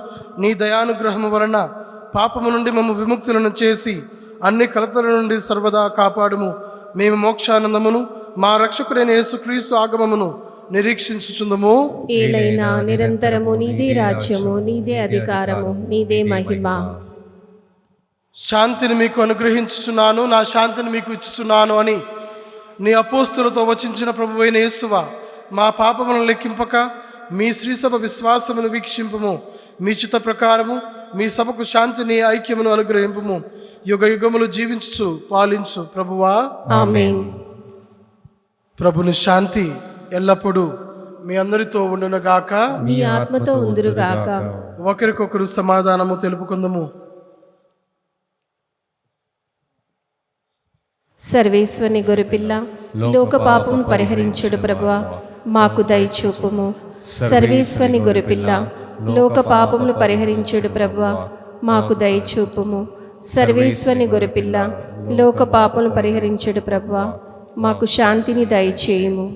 Speaker 2: నీ దయానుగ్రహము వలన పాపము నుండి మమ్మ విముక్తులను చేసి అన్ని కలతల నుండి సర్వదా కాపాడుము. మేము మోక్షానందమును మా రక్షకుడైన యేసుక్రీస్తు ఆగమమును నిరీక్షించుచుందము.
Speaker 3: ఏలైనా నిరంతరము నీదే రాజ్యము, నీదే అధికారము, నీదే మహిమ.
Speaker 2: శాంతిని మీకు అనుగ్రహించుచున్నాను, నా శాంతిని మీకు ఇచ్చుచున్నాను అని నీ అపోస్తులతో వచించిన ప్రభువైన యేసువా, మా పాపములను లెక్కింపక మీ శ్రీసభ విశ్వాసమును వీక్షింపుము. మీ చిత్త ప్రకారము మీ సభకు శాంతిని ఐక్యమును అనుగ్రహింపుము. యుగ యుగములు జీవించుచు పాలించు ప్రభువా.
Speaker 3: ఆమేన్.
Speaker 2: ప్రభుని శాంతి ఎల్లప్పుడూ మీ అందరితో ఉండునుగాక.
Speaker 3: మీ ఆత్మతో ఉందురుగాక.
Speaker 2: ఒకరికొకరు సమాధానము తెలుపుకుందము.
Speaker 3: సర్వేశ్వరుని గొర్రెపిల్ల, లోక పాపమును పరిహరించుడు ప్రభువా, మాకు దయచూపుము. సర్వేశ్వరుని గొర్రెపిల్ల, లోక పాపమును పరిహరించుడు ప్రభువా, మాకు దయచూపుము. సర్వేశ్వరుని గొర్రెపిల్ల, లోక పాపమును పరిహరించుడు ప్రభువా, మాకు శాంతిని దయచేయుము.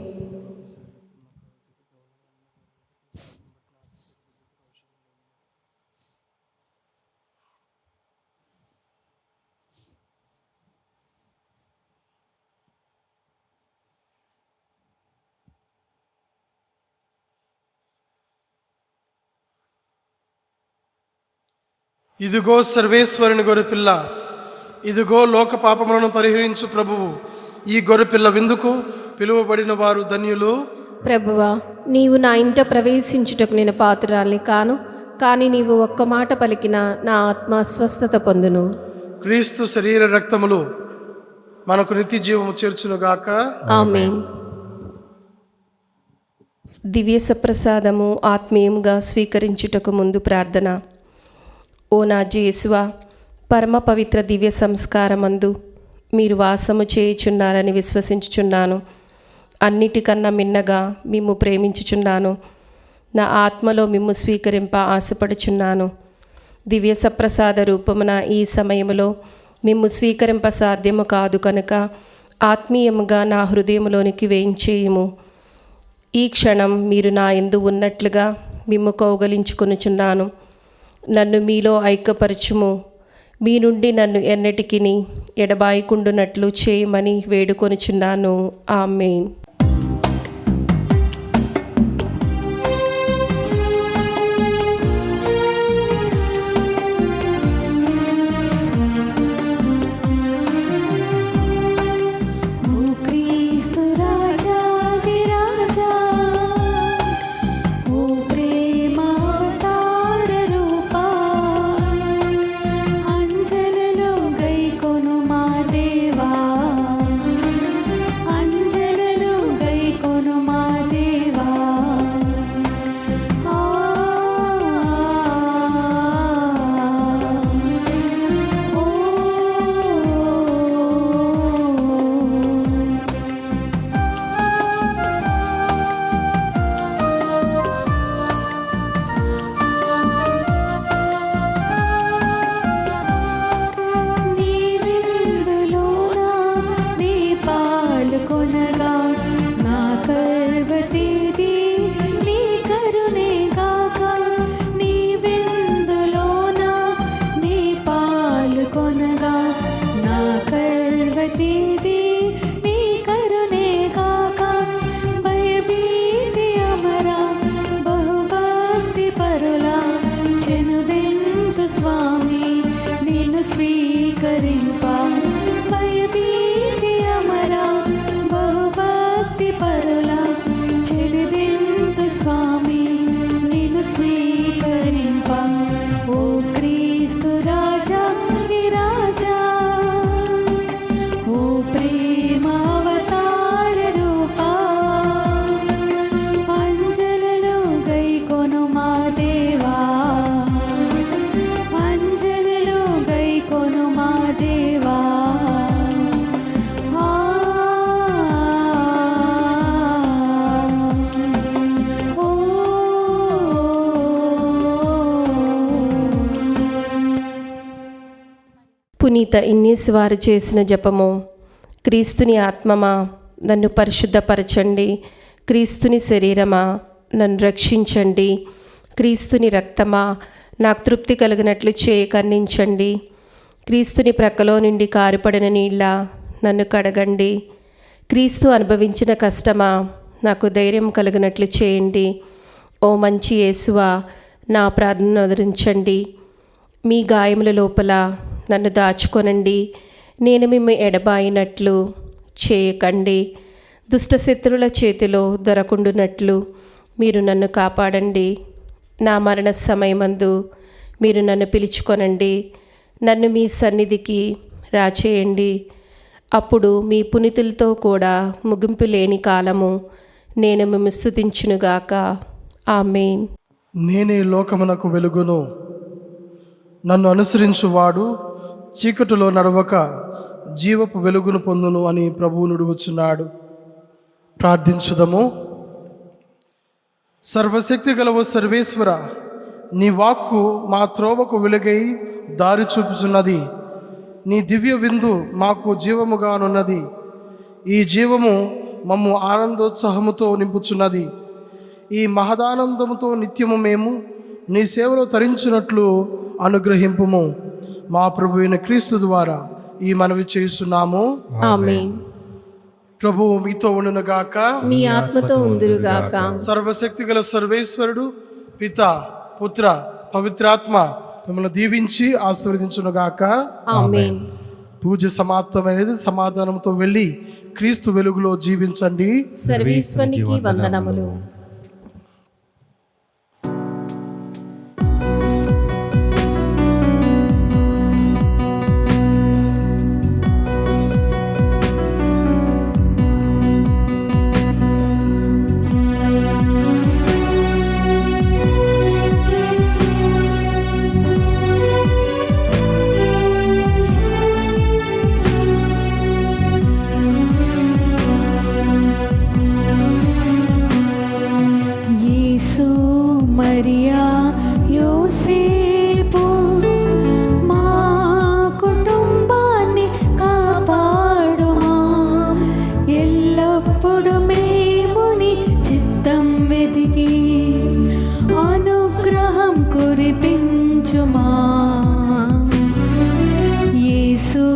Speaker 2: ఇదిగో సర్వేశ్వరుని గొర్రెపిల్ల, ఇదిగో లోక పాపములను పరిహరించు ప్రభువు. ఈ గొర్రెపిల్ల విందుకు పిలువబడిన వారు ధన్యులు.
Speaker 3: ప్రభువా, నీవు నా ఇంట ప్రవేశించుటకు నేను పాత్రురాలిని కాను, కానీ నీవు ఒక్క మాట పలికిన నా ఆత్మ స్వస్థత పొందును.
Speaker 2: క్రీస్తు శరీర రక్తములు మనకు నిత్య జీవము చేర్చునుగాక.
Speaker 3: ఆమేన్. దివ్య సప్రసాదము ఆత్మీయంగా స్వీకరించుటకు ముందు ప్రార్థన. ఓ నా యేసువా, పరమ పవిత్ర దివ్య సంస్కారమందు మీరు వాసము చేయుచున్నారని విశ్వసించుచున్నాను. అన్నిటికన్నా మిన్నగా మిమ్ము ప్రేమించుచున్నాను. నా ఆత్మలో మిమ్ము స్వీకరింప ఆశపడుచున్నాను. దివ్య సప్రసాద రూపమున ఈ సమయములో మిమ్ము స్వీకరింప సాధ్యము కాదు కనుక ఆత్మీయముగా నా హృదయములోనికి వేయించేయుము. ఈ క్షణం మీరు నా యందు ఉన్నట్లుగా మిమ్ము కౌగలించుకొనుచున్నాను. నన్ను మీలో ఐక్యపరచుము. మీ నుండి నన్ను ఎన్నటికిని ఎడబాయకుండునట్లు చేయమని వేడుకొనుచున్నాను. ఆమేన్. పునీత ఇన్నీసు వారు చేసిన జపము. క్రీస్తుని ఆత్మమా, నన్ను పరిశుద్ధపరచండి. క్రీస్తుని శరీరమా నన్ను రక్షించండి. క్రీస్తుని రక్తమా నాకు తృప్తి కలిగినట్లు చేయి కన్నించండి. క్రీస్తుని ప్రక్కలో నుండి కారిపడిన నీళ్ళ నన్ను కడగండి. క్రీస్తు అనుభవించిన కష్టమా నాకు ధైర్యం కలిగినట్లు చేయండి. ఓ మంచి యేసువా నా ప్రార్థనను ఆదరించండి. మీ గాయముల లోపల నన్ను దాచుకొనండి. నేను మిమ్ము ఎడబాయినట్లు చేయకండి. దుష్ట శత్రువుల చేతిలో దొరకుండునట్లు మీరు నన్ను కాపాడండి. నా మరణ సమయమందు మీరు నన్ను పిలుచుకొనండి. నన్ను మీ సన్నిధికి రాచేయండి. అప్పుడు మీ పునీతులతో కూడా ముగింపు లేని కాలము నేను మిమ్ము స్తుతించునుగాక. ఆమేన్.
Speaker 2: నేనే లోకమునకు వెలుగును. నన్ను అనుసరించువాడు చీకటిలో నడవక జీవపు వెలుగును పొందును అని ప్రభువు నుడివచ్చున్నాడు. ప్రార్థించుదము. సర్వశక్తి గలవు సర్వేశ్వర, నీ వాక్కు మా త్రోవకు వెలుగై దారి చూపుచున్నది. నీ దివ్య విందు మాకు జీవముగానున్నది. ఈ జీవము మమ్ము ఆనందోత్సాహముతో నింపుచున్నది. ఈ మహదానందముతో నిత్యము మేము నీ సేవలో తరించినట్లు అనుగ్రహింపుము. మా ప్రభువైన క్రీస్తు ద్వారా ఈ మనవి చేస్తున్నాము.
Speaker 3: ఆమేన్.
Speaker 2: ప్రభువు మీతో ఉండునుగాక.
Speaker 3: మీ ఆత్మతో ఉందురుగాక.
Speaker 2: సర్వశక్తి గల సర్వేశ్వరుడు పిత పుత్ర పవిత్రాత్మ మిమ్మల్ని దీవించి ఆశీర్వదించునుగాక.
Speaker 3: ఆమేన్.
Speaker 2: పూజ సమాప్తమైనది. సమాధానంతో వెళ్ళి క్రీస్తు వెలుగులో జీవించండి.
Speaker 3: సర్వేశ్వరునికి వందనములు.
Speaker 6: యేసు మరియా యోసేపు మా కుటుంబాన్ని కాపాడుమా. ఎల్లప్పుడు మేము నీ చిత్తం వెతికి అనుగ్రహం కురిపించుమా. యేసు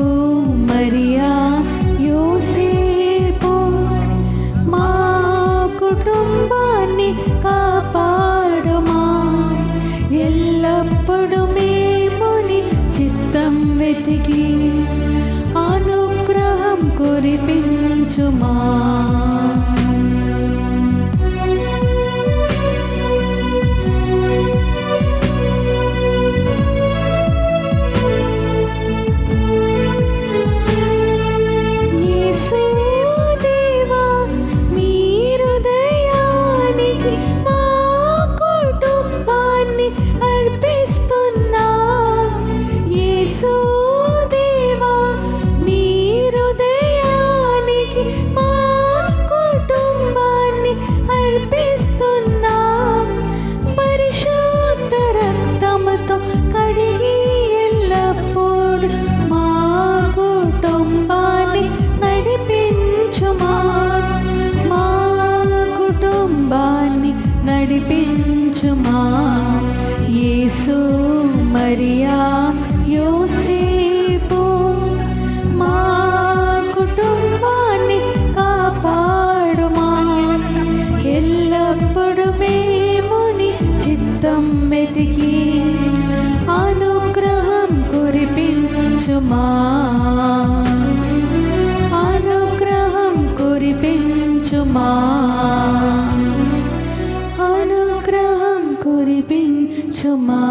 Speaker 6: మరియా యోసేపు మా కుటుంబాన్ని కాపాడుమా. ఎల్లప్పుడు మేము నీ చిత్తం వెతికి అనుగ్రహం కురిపించుమా. యేసు దేవా మీ హృదయానికి మా కుటుంబాన్ని అర్పిస్తున్నా. యేసు దేవా మీ హృదయానికి మా కుటుంబాన్ని అర్పిస్తున్నా. పరిశుద్ధ రక్తముతో కడిగి ఎల్లప్పుడు మా కుటుంబాన్ని నడిపించుమా. మా కుటుంబాన్ని నడిపించుమా. యేసు మరియా యోసేపు మా కుటుంబాన్ని కాపాడుమా. ఎల్లప్పుడు మేము నీ చిత్తం వెతికి అనుగ్రహం కురిపించుమా. అనుగ్రహం కురిపించుమా. అనుగ్రహం కురిపించుమా.